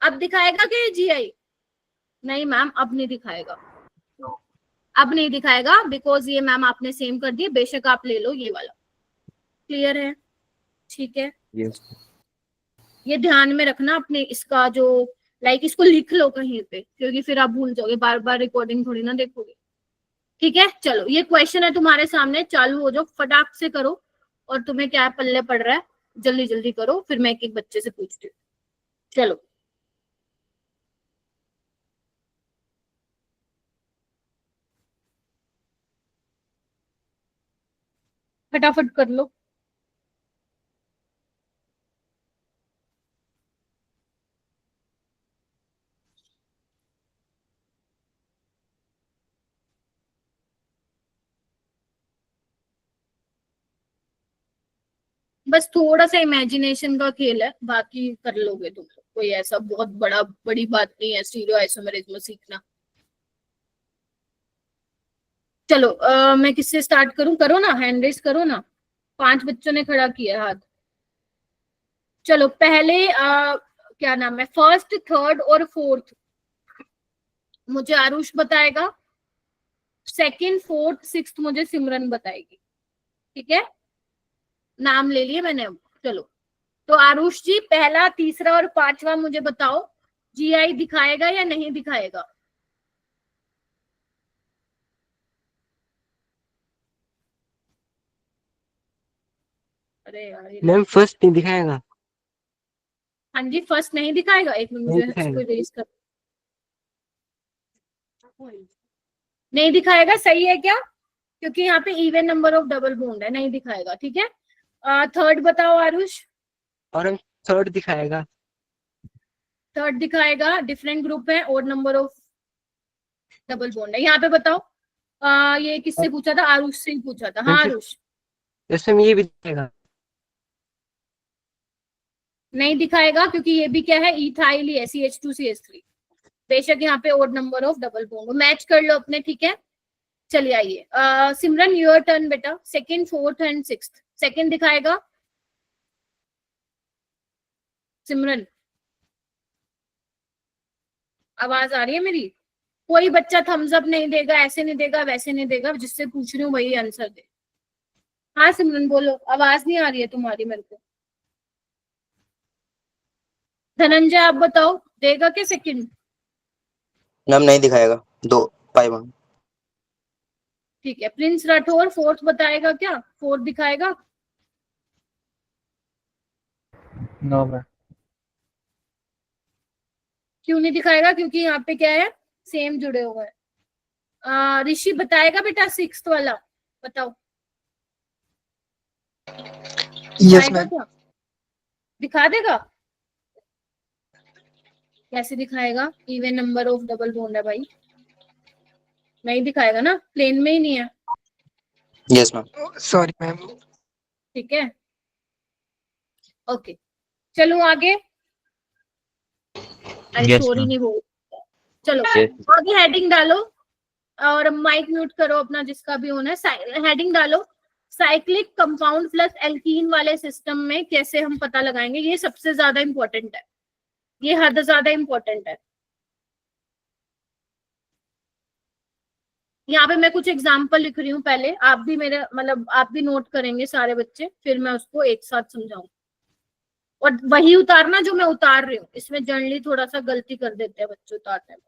A: अब दिखाएगा क्या GI? नहीं मैम, अब नहीं दिखाएगा, अब नहीं दिखाएगा, बिकॉज ये मैम आपने सेम कर दिए, बेशक आप ले लो ये वाला। क्लियर है? ठीक है,
D: Yes.
A: ये ध्यान में रखना अपने, इसका जो लाइक इसको लिख लो कहीं पे, क्योंकि फिर आप भूल जाओगे, बार बार रिकॉर्डिंग थोड़ी ना देखोगे। ठीक है, चलो ये क्वेश्चन है तुम्हारे सामने, चालू हो जाओ, फटाक से करो, और तुम्हें क्या पल्ले पड़ रहा है जल्दी जल्दी करो, फिर मैं एक एक बच्चे से पूछती हूँ। चलो फटाफट कर लो। बस थोड़ा सा इमेजिनेशन का खेल है, बाकी कर लोगे तुम लोग। कोई ऐसा बहुत बड़ी बात नहीं है स्टीरियो आइसोमेरिज्म सीखना। चलो मैं किससे स्टार्ट करूं? करो ना, हैंड रेस करो ना। 5 बच्चों ने खड़ा किया हाथ। चलो पहले क्या नाम है, फर्स्ट, थर्ड और फोर्थ मुझे आरुष बताएगा। सेकंड, फोर्थ, सिक्स्थ मुझे सिमरन बताएगी। ठीक है, नाम ले लिए मैंने अब। चलो तो आरुष जी पहला, तीसरा और पांचवा मुझे बताओ, जीआई दिखाएगा या नहीं दिखाएगा? अरे यार
D: मैम फर्स्ट नहीं दिखाएगा।
A: हाँ जी, फर्स्ट नहीं दिखाएगा। एक मिनट,
D: नहीं
A: मुझे
D: दिखाएगा।
A: इसको रेज कर। नहीं दिखाएगा, सही है क्या? क्योंकि यहाँ पे even number of double bond है, नहीं दिखाएगा। ठीक है, थर्ड बताओ आरुष।
D: और हम थर्ड दिखाएगा।
A: थर्ड दिखाएगा, डिफरेंट ग्रुप है और नंबर ऑफ डबल बॉन्ड है। यहाँ पे बताओ, ये किससे पूछा था? आरुष से ही पूछा था। हाँ आरुष,
D: इसमें ये भी दिखाएगा।
A: नहीं दिखाएगा क्योंकि ये भी क्या है, इथाइल ही है, CH2CH3। बेशक यहाँ पे और number of double bond, match कर लो अपने। ठीक है, चलिए आइए सिमरन, योर टर्न बेटा। Second, fourth and sixth. Second दिखाएगा सिमरन? आवाज आ रही है मेरी? कोई बच्चा थम्स अप नहीं देगा, ऐसे नहीं देगा, वैसे नहीं देगा, जिससे पूछ रही हूँ वही आंसर दे। हाँ सिमरन बोलो, आवाज नहीं आ रही है तुम्हारी मेरे को। धनंजय आप बताओ, देगा क्या सेकंड?
G: मैम नहीं दिखाएगा, 2 पाई 1।
A: ठीक है, प्रिंस राठौर फोर्थ बताएगा क्या? फोर्थ दिखाएगा?
D: No ma'am.
A: क्यों नहीं दिखाएगा? क्योंकि यहाँ पे क्या है, सेम जुड़े हुए हैं। ऋषि बताएगा बेटा सिक्स्थ वाला? बताओ दिखाएगा क्या? दिखा देगा? कैसे दिखाएगा? Even number of double bond है भाई। नहीं दिखाएगा ना, प्लेन में ही नहीं है।
G: Yes ma'am.
D: Sorry ma'am.
A: ठीक है, ओके चलो आगे। अरे
I: Yes,
A: सॉरी
I: ma'am.
A: नहीं बोल। चलो
I: Yes.
A: आगे हेडिंग डालो और माइक म्यूट करो अपना, जिसका भी होना है। हेडिंग डालो, साइक्लिक कंपाउंड प्लस एल्कीन वाले सिस्टम में कैसे हम पता लगाएंगे। ये सबसे ज्यादा इंपॉर्टेंट है, ये हद ज्यादा इंपॉर्टेंट है। यहाँ पे मैं कुछ एग्जाम्पल लिख रही हूँ, पहले आप भी मेरे मतलब आप भी नोट करेंगे सारे बच्चे, फिर मैं उसको एक साथ समझाऊं। और वही उतारना जो मैं उतार रही हूँ, इसमें जनरली थोड़ा सा गलती कर देते हैं बच्चे उतारने में।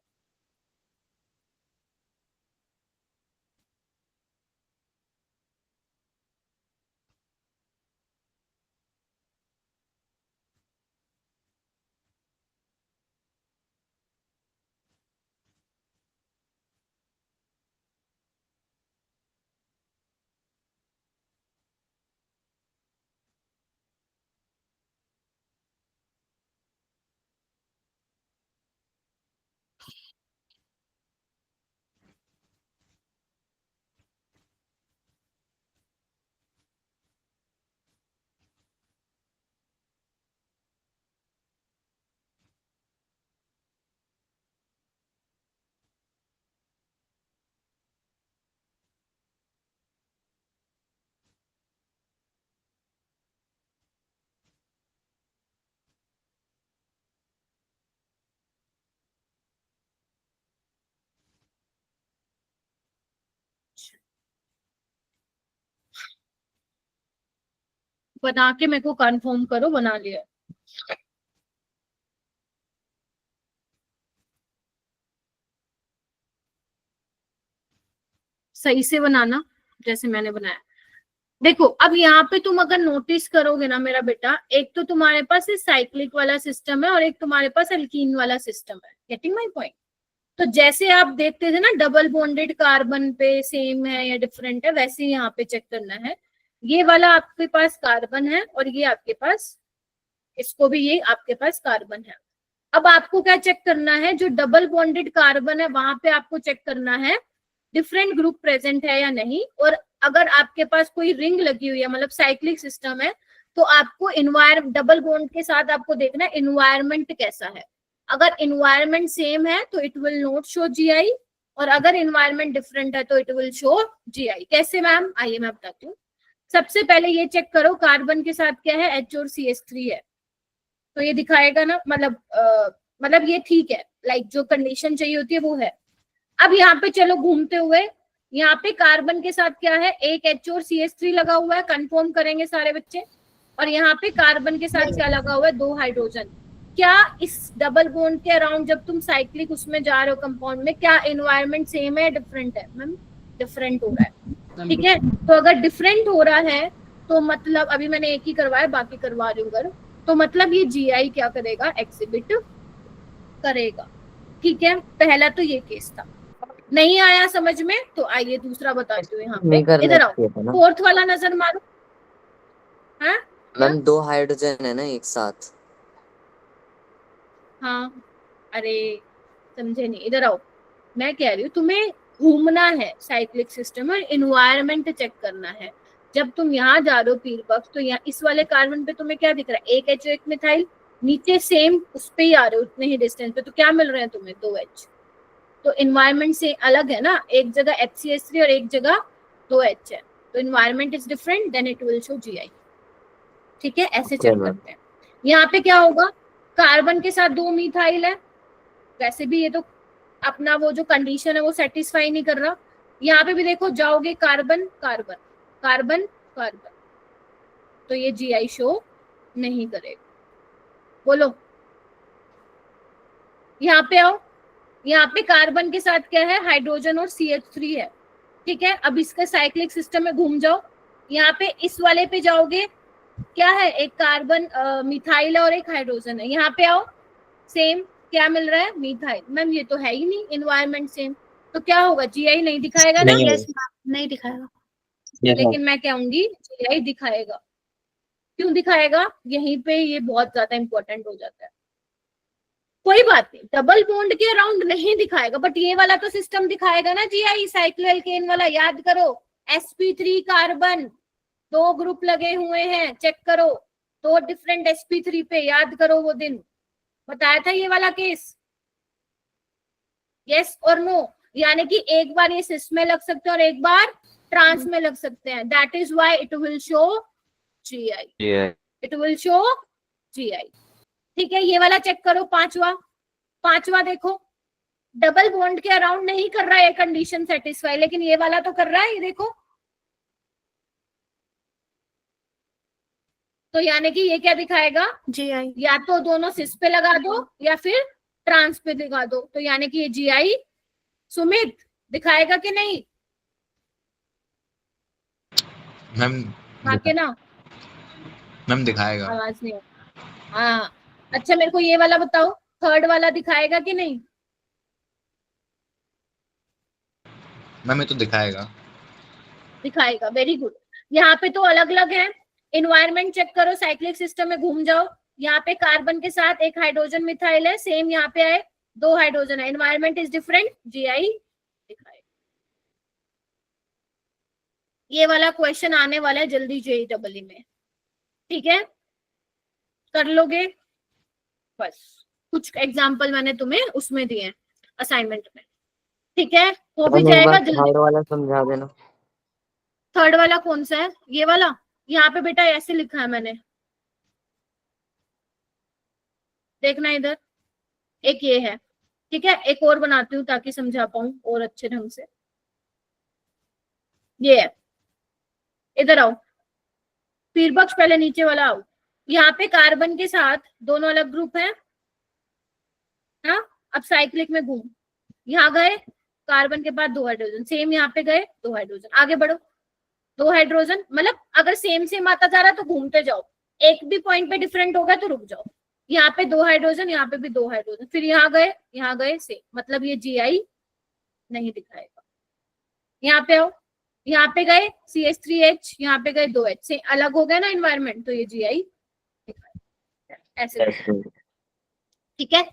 A: बना के मेरे को कंफर्म करो बना लिया। सही से बनाना जैसे मैंने बनाया। देखो अब यहाँ पे तुम अगर नोटिस करोगे ना मेरा बेटा, एक तो तुम्हारे पास साइक्लिक वाला सिस्टम है और एक तुम्हारे पास एल्कीन वाला सिस्टम है। Getting my point? तो जैसे आप देखते थे ना डबल बॉन्डेड कार्बन पे सेम है या डिफरेंट है, वैसे ही यहाँ पे चेक करना है। ये वाला आपके पास कार्बन है और ये आपके पास, इसको भी ये आपके पास कार्बन है। अब आपको क्या चेक करना है, जो डबल बॉन्डेड कार्बन है वहां पे आपको चेक करना है डिफरेंट ग्रुप प्रेजेंट है या नहीं। और अगर आपके पास कोई रिंग लगी हुई है, मतलब साइक्लिक सिस्टम है, तो आपको डबल बॉन्ड के साथ आपको देखना है इन्वायरमेंट कैसा है। अगर इन्वायरमेंट सेम है तो it will not show GI, और अगर इन्वायरमेंट डिफरेंट है तो इट विल शो जीआई। कैसे मैम? आइए मैं बताती हूँ। सबसे पहले ये चेक करो कार्बन के साथ क्या है, H और CH3 है, तो ये दिखाएगा ना, मतलब ये ठीक है, लाइक जो कंडीशन चाहिए होती है वो है। अब यहाँ पे चलो घूमते हुए, यहाँ पे कार्बन के साथ क्या है, एक H और CH3 लगा हुआ है, कंफर्म करेंगे सारे बच्चे। और यहाँ पे कार्बन के साथ क्या लगा हुआ है, 2 हाइड्रोजन। क्या इस डबल बॉन्ड के अराउंड जब तुम साइक्लिक उसमें जा रहे हो कंपाउंड में, क्या एनवायरनमेंट सेम है डिफरेंट है? मैम डिफरेंट हो रहा है, ठीक है। तो अगर डिफरेंट हो रहा है तो मतलब, अभी मैंने एक ही करवाया, बाकी करवा रही हूँ अगर, तो मतलब ये जीआई क्या करेगा, एग्जिबिट करेगा, ठीक है। पहला तो ये केस था। नहीं आया समझ में तो आइए दूसरा बताती हूँ। यहाँ पे इधर आओ, फोर्थ वाला नजर मारो। हाँ
B: मैम 2 हाइड्रोजन है ना एक साथ।
A: हाँ, अरे समझे नहीं, इधर आओ। मैं कह रही हूँ तुम्हें घूमना है साइक्लिक सिस्टम और इन्वायरमेंट चेक करना है। जब तुम यहाँ जा रहे हो पीर बक्स, तो यहाँ इस वाले कार्बन पे तुम्हें क्या दिख रहा है, एक H एक मिथाइल, नीचे सेम उस पे ही आ रहे हो उतने ही डिस्टेंस पे, तो क्या मिल रहे हैं तुम्हें, 2H। तो इन्वायरमेंट से अलग है ना, एक जगह HCH3 और एक जगह 2H है, तो environment is different, then it will show GI, ठीक है। ऐसे चेक करते हैं। यहाँ पे क्या होगा, कार्बन के साथ 2 मिथाइल है, वैसे भी ये तो अपना वो जो कंडीशन है वो सेटिस्फाई नहीं कर रहा। यहाँ पे भी देखो, जाओगे कार्बन कार्बन कार्बन कार्बन, तो ये GI शो नहीं करेगा। बोलो, यहाँ पे आओ। यहाँ पे कार्बन के साथ क्या है, हाइड्रोजन और CH3 है, ठीक है। अब इसके साइक्लिक सिस्टम में घूम जाओ, यहाँ पे इस वाले पे जाओगे, क्या है, एक कार्बन मिथाइल है और एक हाइड्रोजन है। यहाँ पे आओ, सेम क्या मिल रहा है, मिथाइल। मैम ये तो है ही नहीं, इन्वायरमेंट सेम, तो क्या होगा, GI नहीं दिखाएगा ना?
H: यस मैम, नहीं दिखाएगा।
A: लेकिन मैं कहूंगी GI दिखाएगा। क्यों दिखाएगा? यहीं पे ये बहुत ज्यादा इंपॉर्टेंट हो जाता है। कोई बात नहीं, डबल बॉन्ड के अराउंड नहीं दिखाएगा, बट ये वाला तो सिस्टम दिखाएगा ना GI, साइक्लोएल्केन वाला। याद करो, sp3 कार्बन, 2 ग्रुप लगे हुए हैं, चेक करो, 2 डिफरेंट sp3 पे, याद करो वो दिन बताया था ये वाला केस। यस और नो, यानी कि एक बार ये सिस में लग सकते हैं और एक बार ट्रांस में लग सकते हैं। That is why it will show GI, it will show GI, ठीक है। ये वाला चेक करो, पांचवा देखो, डबल बॉन्ड के अराउंड नहीं कर रहा है कंडीशन सेटिस्फाई, लेकिन ये वाला तो कर रहा है, ये देखो। तो यानी कि ये क्या दिखाएगा,
H: GI।
A: या तो दोनों सिस पे लगा दो या फिर ट्रांस पे दिखा दो, तो यानी कि ये GI सुमित दिखाएगा कि नहीं?
J: मैम
A: के ना
J: मैम दिखाएगा।
A: आवाज नहीं, हाँ। अच्छा मेरे को ये वाला बताओ, थर्ड वाला दिखाएगा कि नहीं?
J: मैम ये तो दिखाएगा।
A: दिखाएगा, वेरी गुड। यहाँ पे तो अलग अलग है। इन्वायरमेंट चेक करो, साइक्लिक सिस्टम में घूम जाओ, यहाँ पे कार्बन के साथ एक हाइड्रोजन मिथाइल है, सेम यहाँ पे आए 2 हाइड्रोजन है, इन्वायरमेंट इज डिफरेंट, GI दिखाएगा। ये वाला क्वेश्चन आने वाला है जल्दी JEE में, ठीक है, कर लोगे। बस कुछ एग्जाम्पल मैंने तुम्हें उसमें दिए हैं असाइनमेंट में, ठीक है, हो भी जाएगा जल्दी।
B: थर्ड वाला समझा देना।
A: थर्ड वाला कौन सा है? ये वाला, यहाँ पे बेटा ऐसे लिखा है मैंने, देखना इधर, एक ये है, ठीक है। एक और बनाती हूँ ताकि समझा पाऊं और अच्छे ढंग से। ये है, इधर आओ, पीरबक्स पहले नीचे वाला आओ। यहाँ पे कार्बन के साथ दोनों अलग ग्रुप है, हाँ। अब साइक्लिक में घूम, यहाँ गए, कार्बन के बाद 2 हाइड्रोजन, सेम यहाँ पे गए 2 हाइड्रोजन, आगे बढ़ो। 2 हाइड्रोजन, मतलब अगर सेम सेम आता जा रहा है तो घूमते जाओ, एक भी पॉइंट पे डिफरेंट होगा तो रुक जाओ। यहाँ पे 2 हाइड्रोजन, यहाँ पे भी 2 हाइड्रोजन, फिर यहाँ गए सेम, मतलब ये GI नहीं दिखाएगा। यहाँ पे आओ, यहाँ पे गए CH3H, यहाँ पे गए 2H, से अलग हो गया ना एनवायरमेंट, तो ये GI दिखाएगा ऐसे। ठीक है,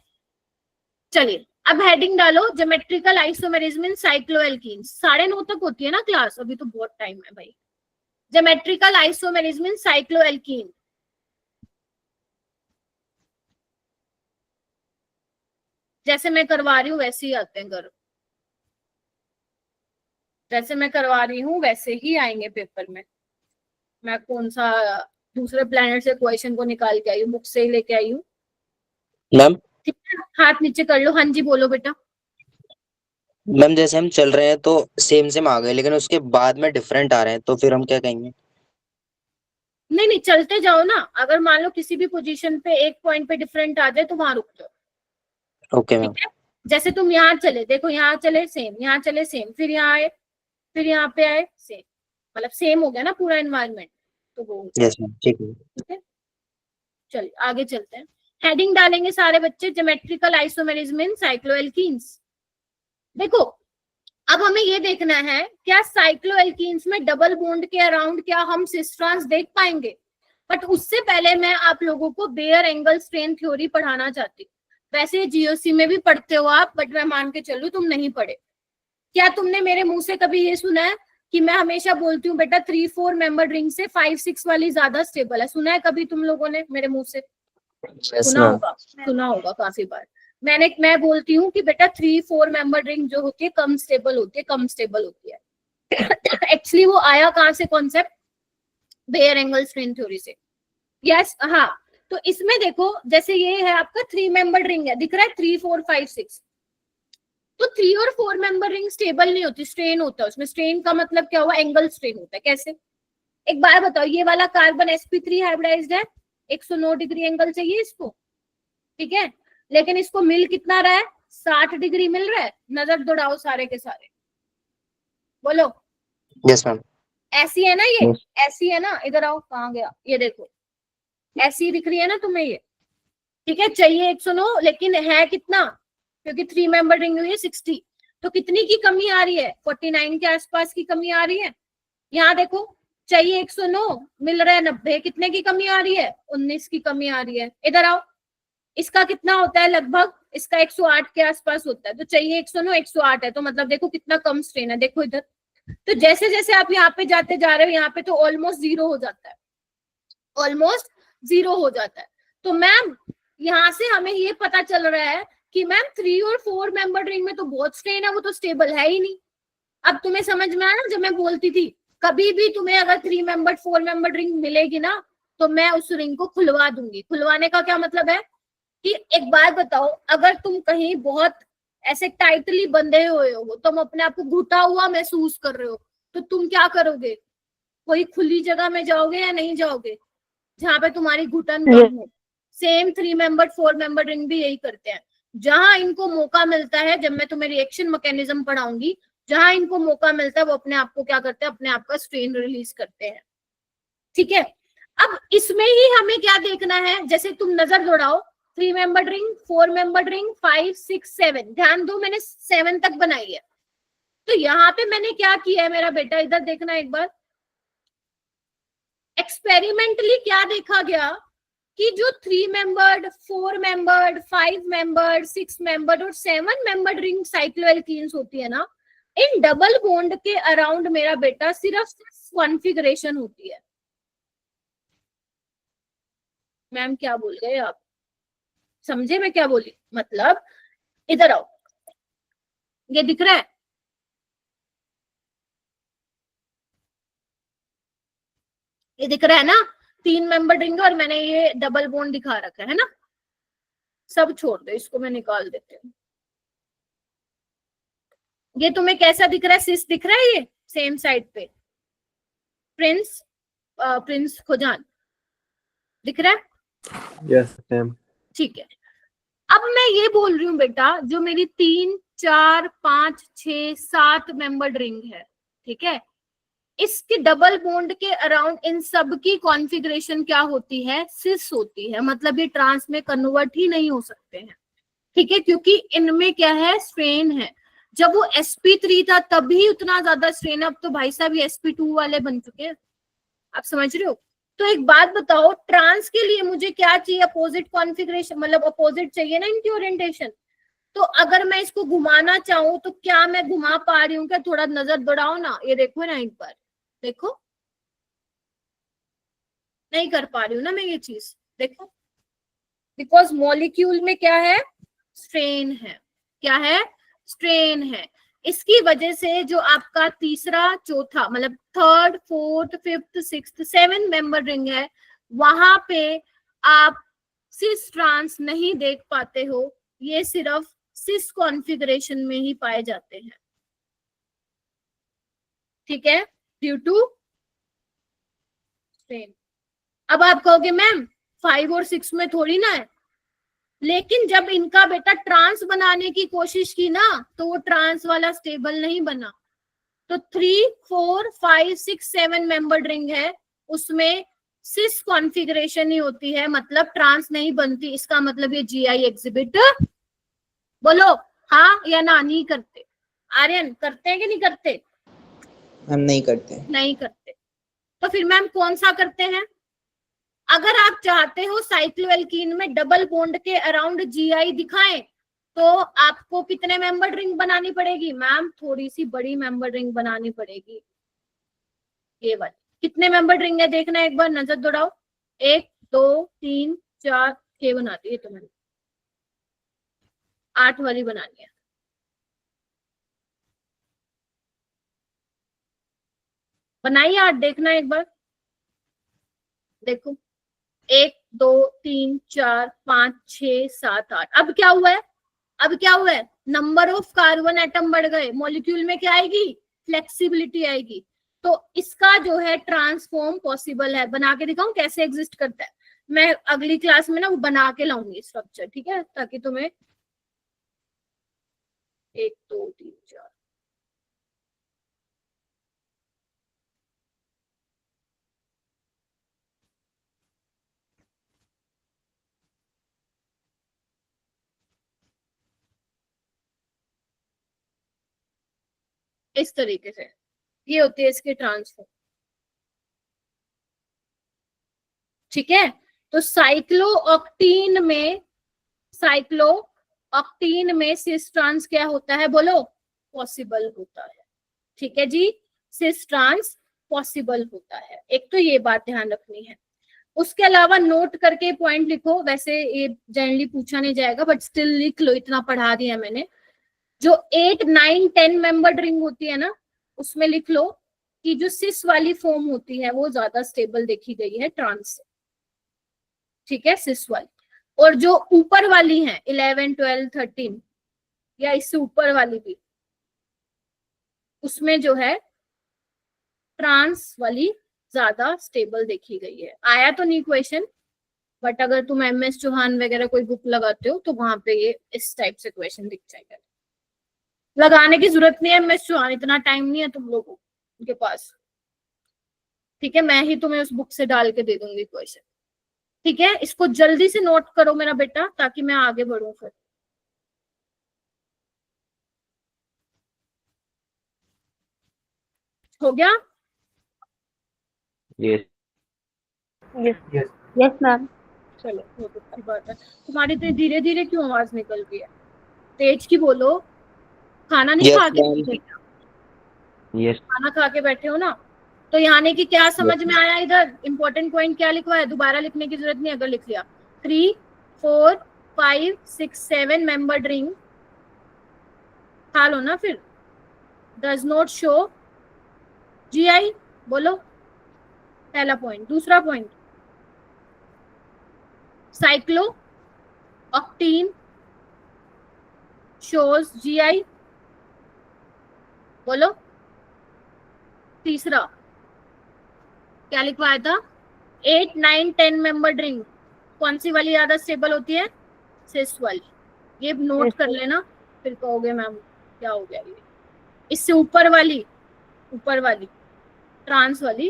A: चलिए अब हेडिंग डालो, ज्योमेट्रिकल आइसोमेरिज्म इन साइक्लोएल्कीन्स। 9:30 तक होती है ना क्लास, अभी तो बहुत टाइम है भाई। ज्योमेट्रिकल आइसोमेरिज्म इन साइक्लोएल्कीन, जैसे मैं करवा रही हूँ वैसे ही आते हैं करो, जैसे मैं करवा रही हूँ वैसे ही आएंगे पेपर में। मैं कौन सा दूसरे प्लेनेट से क्वेश्चन को निकाल के आई हूँ, बुक से ही लेके आई हूँ।
K: मैम
A: ठीक है, हाथ नीचे कर लो। हाँ जी बोलो बेटा।
K: मैम जैसे हम चल रहे हैं तो सेम सेम आ गए, लेकिन उसके बाद में डिफरेंट आ रहे हैं, तो फिर हम क्या कहेंगे?
A: नहीं नहीं, चलते जाओ ना, अगर मान लो किसी भी पोजीशन पे एक पॉइंट पे डिफरेंट आ जाए तो वहां रुक जाओ।
K: Okay ma'am.
A: ठीक है, जैसे तुम यहाँ चले, देखो यहाँ चले सेम, यहाँ चले सेम, फिर यहाँ आए, फिर यहाँ पे आए सेम, मतलब सेम हो गया ना पूरा एनवायरनमेंट, तो वो
K: यस मैम, ठीक है।
A: ठीक है। चलिए आगे चलते हैं, हेडिंग डालेंगे सारे बच्चे, ज्योमेट्रिकल आइसोमेरिज्म इन साइक्लोएल्कीन्स। देखो अब हमें ये देखना है, क्या साइक्लोएल्कीन्स में डबल बॉन्ड के अराउंड क्या हम सिस ट्रांस देख पाएंगे? बट उससे पहले मैं आप लोगों को बेयर एंगल स्ट्रेन थ्योरी पढ़ाना चाहती हूँ। वैसे GOC में भी पढ़ते हो आप, बट मैं मान के चलूं तुम नहीं पढ़े। क्या तुमने मेरे मुंह से कभी ये सुना है कि मैं हमेशा बोलती हूँ बेटा 3-4 मेंबर्ड रिंग से 5-6 वाली ज्यादा स्टेबल है? सुना है कभी तुम लोगों ने मेरे मुंह से? सुना होगा काफी बार। मैं बोलती हूँ कि बेटा 3-4 मेंबर्ड रिंग जो होती है कम स्टेबल होती है। एक्चुअली वो आया कहाँ से concept? Baeyer angle strain theory से। यस हाँ, तो इसमें देखो जैसे ये है आपका 3 मेंबर्ड रिंग है, दिख रहा है 3, 4, 5, 6। तो 3 और 4 मेंबर रिंग स्टेबल नहीं होती, स्ट्रेन होता है उसमें। स्ट्रेन का मतलब क्या हुआ? एंगल स्ट्रेन होता है। कैसे? एक बार बताओ, ये वाला कार्बन sp3 हाइब्रिडाइज्ड है, 109 डिग्री एंगल चाहिए इसको, ठीक है, लेकिन इसको मिल कितना रहा है? 60 डिग्री मिल रहा है। नजर दौड़ाओ सारे के सारे, बोलो।
K: Yes ma'am.
A: ऐसी है ना ये, ऐसी है ना, इधर आओ, कहाँ गया ये? देखो ऐसी दिख रही है ना तुम्हें ये, ठीक है। चाहिए 109, लेकिन है कितना? क्योंकि 3 मेंबर रिंग हुई है 60, तो कितनी की कमी आ रही है? 49 के आसपास की कमी आ रही है। यहाँ देखो चाहिए 109, मिल रहा है 90, कितने की कमी आ रही है? 19 की कमी आ रही है। इधर आओ, इसका कितना होता है लगभग? इसका 108 के आसपास होता है। तो चाहिए 109, 108 है, तो मतलब देखो कितना कम स्ट्रेन है। देखो इधर, तो जैसे जैसे आप यहाँ पे जाते जा रहे हो, यहाँ पे तो ऑलमोस्ट जीरो हो जाता है, ऑलमोस्ट जीरो हो जाता है। तो मैम यहाँ से हमें ये पता चल रहा है कि मैम 3 और 4 मेंबर रिंग में तो बहुत स्ट्रेन है, वो तो स्टेबल है ही नहीं। अब तुम्हें समझ में आया ना, जब मैं बोलती थी कभी भी तुम्हें अगर 3 मेंबर 4 मेंबर रिंग मिलेगी ना, तो मैं उस रिंग को खुलवा दूंगी। खुलवाने का क्या मतलब है कि एक बार बताओ, अगर तुम कहीं बहुत ऐसे टाइटली बंधे हुए हो, तुम अपने आप को घुटा हुआ महसूस कर रहे हो, तो तुम क्या करोगे? कोई खुली जगह में जाओगे या नहीं जाओगे जहां पे तुम्हारी घुटन कम हो? सेम 3 मेंबर 4 मेंबर रिंग भी यही करते हैं। जहां इनको मौका मिलता है, जब मैं तुम्हें रिएक्शन मैकेनिज्म पढ़ाऊंगी, जहां इनको मौका मिलता है वो अपने आप को क्या करते हैं? अपने आप का स्ट्रेन रिलीज करते हैं। ठीक है, अब इसमें ही हमें क्या देखना है? जैसे तुम नजर दौड़ाओ, 3 मेंबर रिंग, 4 मेंबर रिंग, 5, 6, 7, ध्यान दो मैंने 7 तक बनाई है। तो यहाँ पे मैंने क्या किया है मेरा बेटा, इधर देखना एक बार। एक्सपेरिमेंटली क्या देखा गया कि जो 3 मेंबर्ड, 4 मेंबर्ड, 5 मेंबर्ड, 6 मेंबर्ड और 7 मेंबर्ड रिंग साइक्लोएल्कीन्स होती है ना, इन डबल बॉन्ड के अराउंड मेरा बेटा सिर्फ कॉन्फ़िगरेशन होती है। मैम क्या बोल गए आप? समझे मैं क्या बोली? मतलब इधर आओ, ये दिख रहा है, ये दिख रहा है ना, 3 मेंबर रिंग और मैंने ये डबल बॉन्ड दिखा रखा है ना। सब छोड़ दो, इसको मैं निकाल देती हूँ। ये तुम्हें कैसा दिख रहा है? सिस दिख रहा है ये सेम साइड पे? प्रिंस खोजान दिख रहा है?
D: Yes ma'am.
A: ठीक है, अब मैं ये बोल रही हूँ बेटा, जो मेरी 3, 4, 5, 6, 7 मेंबर्ड रिंग है, ठीक है, इसके डबल बॉन्ड के अराउंड इन सब की कॉन्फ़िगरेशन क्या होती है, सिस होती है, मतलब ये ट्रांस में कन्वर्ट ही नहीं हो सकते हैं, ठीक है, क्योंकि इनमें क्या है, स्ट्रेन है। जब वो sp3 था तब ही उतना ज्यादा स्ट्रेन, अब तो भाई साहब ये sp2 वाले बन चुके हैं, आप समझ रहे हो। तो एक बात बताओ, ट्रांस के लिए मुझे क्या चाहिए, अपोजिट कॉन्फ़िगरेशन, मतलब अपोजिट चाहिए ना इनकी ओरिएंटेशन। तो अगर मैं इसको घुमाना चाहूँ तो क्या मैं घुमा पा रही हूँ क्या, थोड़ा नजर दौड़ाओ ना, ये देखो ना एक बार, देखो नहीं कर पा रही हूँ ना मैं ये चीज, देखो, बिकॉज मॉलिक्यूल में क्या है, स्ट्रेन है, क्या है, स्ट्रेन है। इसकी वजह से जो आपका तीसरा चौथा मतलब third fourth fifth sixth 7 member ring है, वहां पे आप सिस ट्रांस नहीं देख पाते हो, ये सिर्फ सिस कॉन्फ़िगरेशन में ही पाए जाते हैं, ठीक है, ड्यू टू स्ट्रेन। अब आप कहोगे मैम 5 और 6 में थोड़ी ना है, लेकिन जब इनका बेटा ट्रांस बनाने की कोशिश की ना तो वो ट्रांस वाला स्टेबल नहीं बना। तो 3 4 5 6 7 मेंबर्ड रिंग है, उसमें सिस कॉन्फ़िगरेशन ही होती है, मतलब ट्रांस नहीं बनती। इसका मतलब ये जीआई एग्जिबिट, बोलो हाँ या ना, नहीं करते। आर्यन करते हैं कि नहीं करते?
G: हम नहीं करते।
A: नहीं करते। तो फिर मैम कौन सा करते हैं? अगर आप चाहते हो साइक्लोएल्कीन में डबल बॉन्ड के अराउंड जीआई दिखाएं तो आपको कितने मेंबर रिंग बनानी पड़ेगी? मैम थोड़ी सी बड़ी मेंबर रिंग बनानी पड़ेगी, ये वाली। कितने मेंबर रिंग है देखना, एक बार नजर दौड़ाओ। 1 2 3 4 6 बनाती है, तो मैंने 8 वाली बनानी है। बनाइए 8, देखना एक बार, देखो 1 2 3 4 5 6 7 8। अब क्या हुआ है? अब क्या हुआ है? नंबर ऑफ कार्बन एटम बढ़ गए। मॉलिक्यूल में क्या आएगी? फ्लेक्सिबिलिटी आएगी। तो इसका जो है ट्रांसफॉर्म पॉसिबल है। बना के दिखाऊं कैसे एग्जिस्ट करता है? मैं अगली क्लास में ना वो बना के लाऊंगी स्ट्रक्चर, ठीक है, ताकि तुम्हें 1 2 3 4 इस तरीके से ये होती है इसकी ट्रांसफॉर्म, ठीक है। तो साइक्लोऑक्टीन में सिस ट्रांस क्या होता है, बोलो? पॉसिबल होता है, ठीक है जी, सिस ट्रांस पॉसिबल होता है। एक तो ये बात ध्यान रखनी है। उसके अलावा नोट करके पॉइंट लिखो, वैसे ये जनरली पूछा नहीं जाएगा बट स्टिल लिख लो, इतना पढ़ा दिया मैंने। जो 8 9 10 मेंबर्ड रिंग होती है ना, उसमें लिख लो कि जो सिस वाली फॉर्म होती है वो ज्यादा स्टेबल देखी गई है ट्रांस से, ठीक है, सिस वाली। और जो ऊपर वाली हैं 11 12 13 या इससे ऊपर वाली भी, उसमें जो है ट्रांस वाली ज्यादा स्टेबल देखी गई है। आया तो नहीं क्वेश्चन, बट अगर तुम MS चौहान वगैरह कोई बुक लगाते हो तो वहां पे ये इस टाइप से क्वेश्चन दिख जाएगा। लगाने की जरूरत नहीं है MS चौहान, इतना टाइम नहीं है तुम लोगों के पास, ठीक है, मैं ही तुम्हें उस बुक से डाल के दे दूंगी क्वेश्चन, ठीक है। इसको जल्दी से नोट करो मेरा बेटा, ताकि मैं आगे बढ़ूं फिर। हो गया?
K: Yes
C: yes ma'am.
A: चलो बहुत अच्छी बात है। तुम्हारी तो धीरे धीरे क्यों आवाज निकल रही है? तेज की बोलो। खाना नहीं
K: यस
A: खा के
K: मैम।
A: बैठे?
K: यस
A: खाना खा के बैठे हो ना? तो यहाँ की क्या समझ में आया? इधर इंपॉर्टेंट पॉइंट क्या लिखवा है? दोबारा लिखने की जरूरत नहीं, अगर लिख लिया। 3 4 5 6 7 मेंबर्ड रिंग खा लो ना फिर। डज नॉट शो जीआई, बोलो पहला पॉइंट। दूसरा point, cyclo octane shows GI, बोलो। तीसरा क्या लिखवाया था? 8 9 10 मेंबर्ड रिंग कौन सी वाली ज्यादा स्टेबल होती है? सिस वाली। ये नोट कर लेना, फिर कहोगे मैम क्या हो गया ये। इससे ऊपर वाली ट्रांस वाली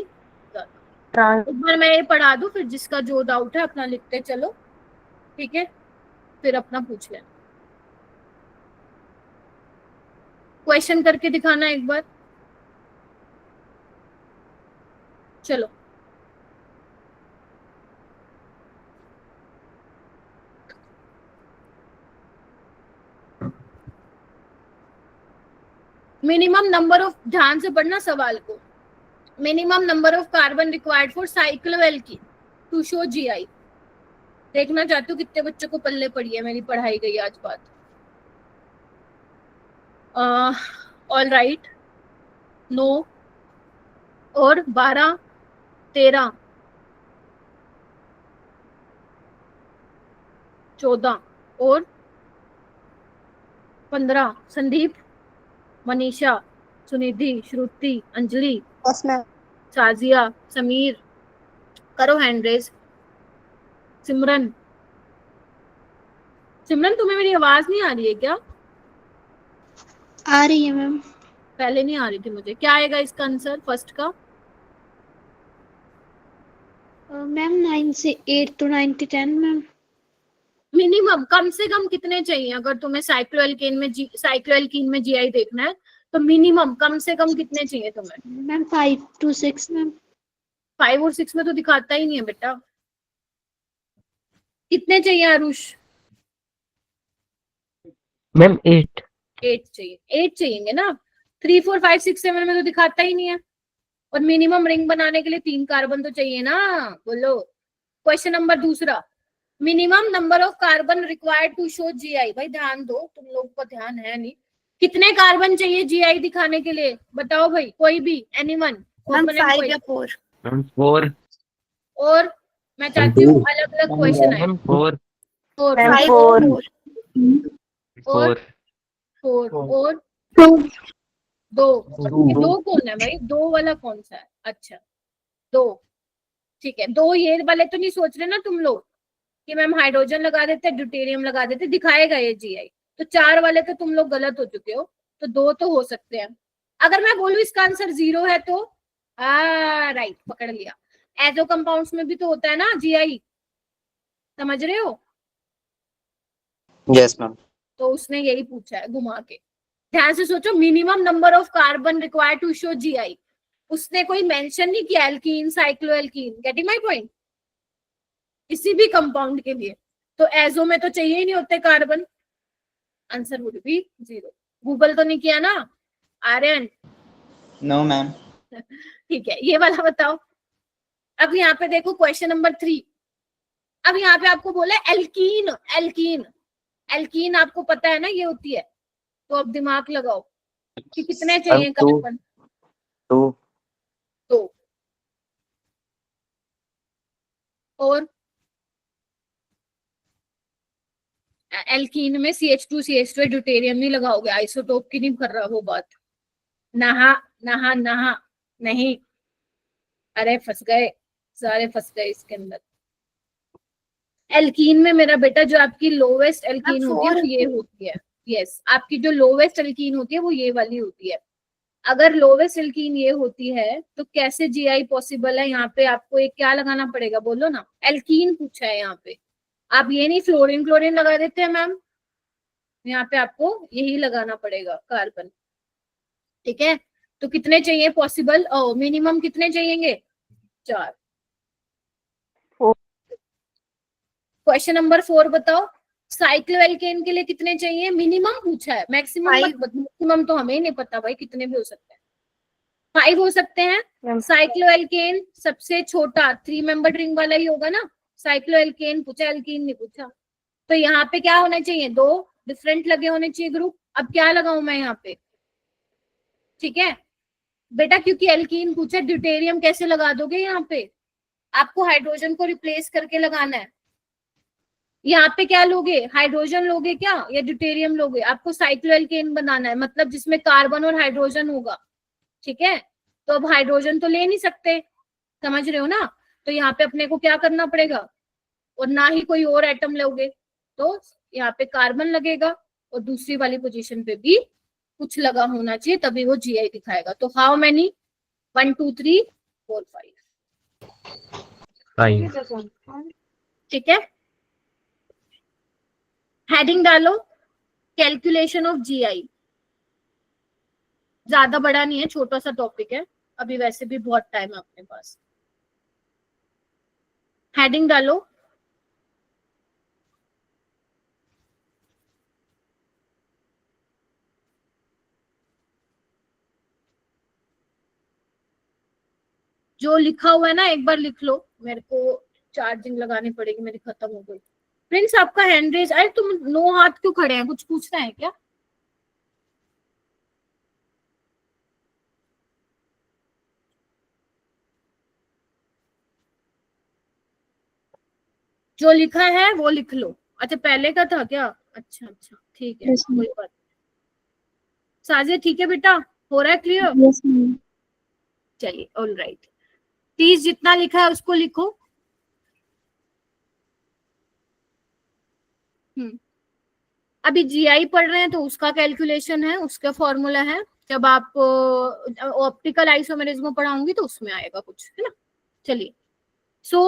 C: ट्रांस
A: एक बार मैं ये पढ़ा दूं, फिर जिसका जो डाउट है अपना लिखते चलो, ठीक है, फिर अपना पूछ लेना। क्वेश्चन करके दिखाना एक बार, चलो। मिनिमम नंबर ऑफ, ध्यान से पढ़ना सवाल को, minimum number of carbon required for cycloalkene to show GI. देखना चाहती हूँ कितने बच्चों को पल्ले पड़ी है मेरी पढ़ाई गई आज बात। ऑल राइट, 9 और 12, 13, 14 और 15। संदीप, मनीषा, सुनिधि, श्रुति, अंजलि,
H: यस मैम।
A: शाजिया, समीर, करो हैंड रेज। सिमरन, सिमरन तुम्हें मेरी आवाज नहीं आ रही है क्या?
H: आ रही है मैम।
A: पहले नहीं आ रही थी मुझे। क्या आएगा इसका आंसर फर्स्ट का?
H: मैम 9 से 8 to 9 to 10 मैम।
A: मिनिमम कम से कम कितने चाहिए? अगर तुम्हें साइक्लोएल्कीन में जीआई देखना है तो मिनिमम कम से कम कितने चाहिए तुम्हें?
H: Ma'am 5 to 6 ma'am.
A: 5 और 6 में तो दिखाता ही नहीं है बेटा। कितने चाहिए आरुष?
D: मैम 8।
A: 8 चाहिए। 8 चाहिए ना। 3, 4, 5, 6, 7 में तो दिखाता ही नहीं है। और मिनिमम रिंग बनाने के लिए 3 कार्बन तो चाहिए ना। बोलो। क्वेश्चन नंबर दूसरा, minimum number of carbon required to show GI. भाई ध्यान दो, तुम लोग को ध्यान है नहीं। कितने कार्बन चाहिए जीआई दिखाने के लिए? बताओ भाई, कोई भी, एनीवन।
H: मैम 5 या 4।
I: मैम 4।
A: और मैं चाहती हूँ अलग अलग क्वेश्चन आए।
I: 4
A: 4,
H: 5
C: 4
H: और
A: 4 और 2। ये 2 कौन है भाई? 2 वाला कौन सा है? अच्छा 2, ठीक है। 2 ये वाले तो नहीं सोच रहे ना तुम लोग कि मैम हाइड्रोजन लगा देते, ड्यूटेरियम लगा देते, दिखाएगा ये जीआई। तो 4 वाले तो तुम लोग गलत हो चुके हो। तो 2 तो हो सकते हैं। अगर मैं बोलूं इसका आंसर 0 है तो राइट, पकड़ लिया। एजो कंपाउंड्स में भी तो होता है ना जीआई, समझ रहे हो?
K: Yes ma'am.
A: तो उसने यही पूछा है घुमा के। ध्यान से सोचो, minimum number of carbon required to show GI. उसने कोई मेंशन नहीं किया alkene, cycloalkene. Getting my point? किसी भी कंपाउंड के लिए तो एजो में तो चाहिए ही नहीं होते carbon. Answer would be 0। Google तो नहीं किया ना आर्यन?
G: No ma'am.
A: ठीक है, ये वाला बताओ। अब यहाँ पे देखो क्वेश्चन नंबर 3। अब यहाँ पे आपको बोला एल्कीन। एल्कीन, एल्कीन आपको पता है ना ये होती है। तो अब दिमाग लगाओ कि कितने चाहिए कार्बन? 2। और एल्कीन में CH2 ड्यूटेरियम नहीं लगाओगे, आइसोटोप की नहीं कर रहा वो बात। नहा नहा नहा नहीं। अरे फंस गए, सारे फंस गए इसके अंदर। एल्कीन में मेरा बेटा जो आपकी लोवेस्ट एल्कीन होती है वो ये होती है। यस, आपकी जो लोवेस्ट एल्कीन होती है वो ये वाली होती है। अगर लोवेस्ट एल्कीन ये होती है तो कैसे जीआई पॉसिबल है? यहाँ पे आपको एक क्या लगाना पड़ेगा? बोलो ना। एल्कीन पूछा है यहाँ पे। आप ये नहीं फ्लोरीन क्लोरीन लगा देते हैं मैम। यहाँ पे आपको यही लगाना पड़ेगा कार्बन। ठीक है, तो कितने चाहिए पॉसिबल? मिनिमम कितने चाहिएंगे? 4। क्वेश्चन नंबर 4 बताओ, साइक्लोएल्केन के लिए कितने चाहिए? मिनिमम पूछा है, मैक्सिमम मैक्सिमम तो हमें ही नहीं पता भाई, कितने भी हो सकते हैं। 5 हो सकते हैं। साइक्लोएल्केन सबसे छोटा 3 मेंबर्ड रिंग वाला ही होगा ना। साइक्लोएल्केन पूछा, एल्कीन नहीं पूछा। तो यहाँ पे क्या होना चाहिए? 2 डिफरेंट लगे होने चाहिए ग्रुप। अब क्या लगाऊं मैं यहाँ पे? ठीक है बेटा, क्योंकि एल्कीन पूछा, ड्यूटेरियम कैसे लगा दोगे? यहाँ पे आपको हाइड्रोजन को रिप्लेस करके लगाना है। यहाँ पे क्या लोगे? हाइड्रोजन लोगे क्या या ड्यूटेरियम लोगे? आपको साइक्लोएल्केन बनाना है, मतलब जिसमें कार्बन और हाइड्रोजन होगा। ठीक है, तो अब हाइड्रोजन तो ले नहीं सकते, समझ रहे हो ना? तो यहाँ पे अपने को क्या करना पड़ेगा? और ना ही कोई और एटम लोगे, तो यहाँ पे कार्बन लगेगा और दूसरी वाली पोजीशन पे भी कुछ लगा होना चाहिए, तभी वो जीआई दिखाएगा। तो हाउ मेनी? 1 2 3 4 5,
I: 5
A: ठीक है। हेडिंग डालो कैलकुलेशन ऑफ जीआई। ज्यादा बड़ा नहीं है, छोटा सा टॉपिक है, अभी वैसे भी बहुत टाइम है अपने पास। हेडिंग डालो जो लिखा हुआ है ना, एक बार लिख लो, मेरे को चार्जिंग लगानी पड़ेगी, मेरी खत्म हो गई। प्रिंस आपका हैंड रेज, अरे तुम 9 हाथ क्यों खड़े हैं, कुछ पूछना है क्या? जो लिखा है वो लिख लो। अच्छा पहले का था क्या? अच्छा अच्छा ठीक है,
H: Yes, ma'am.
A: कोई बात नहीं। साजिद ठीक है बेटा, हो रहा है क्लियर?
H: Yes, ma'am.
A: चलिए ऑल राइट। 30 जितना लिखा है उसको लिखो। अभी जीआई पढ़ रहे हैं तो उसका कैलकुलेशन है, उसका फॉर्मूला है। जब आप ऑप्टिकल आइसोमेरिज्म पढ़ाऊंगी तो उसमें आएगा कुछ, है ना। चलिए सो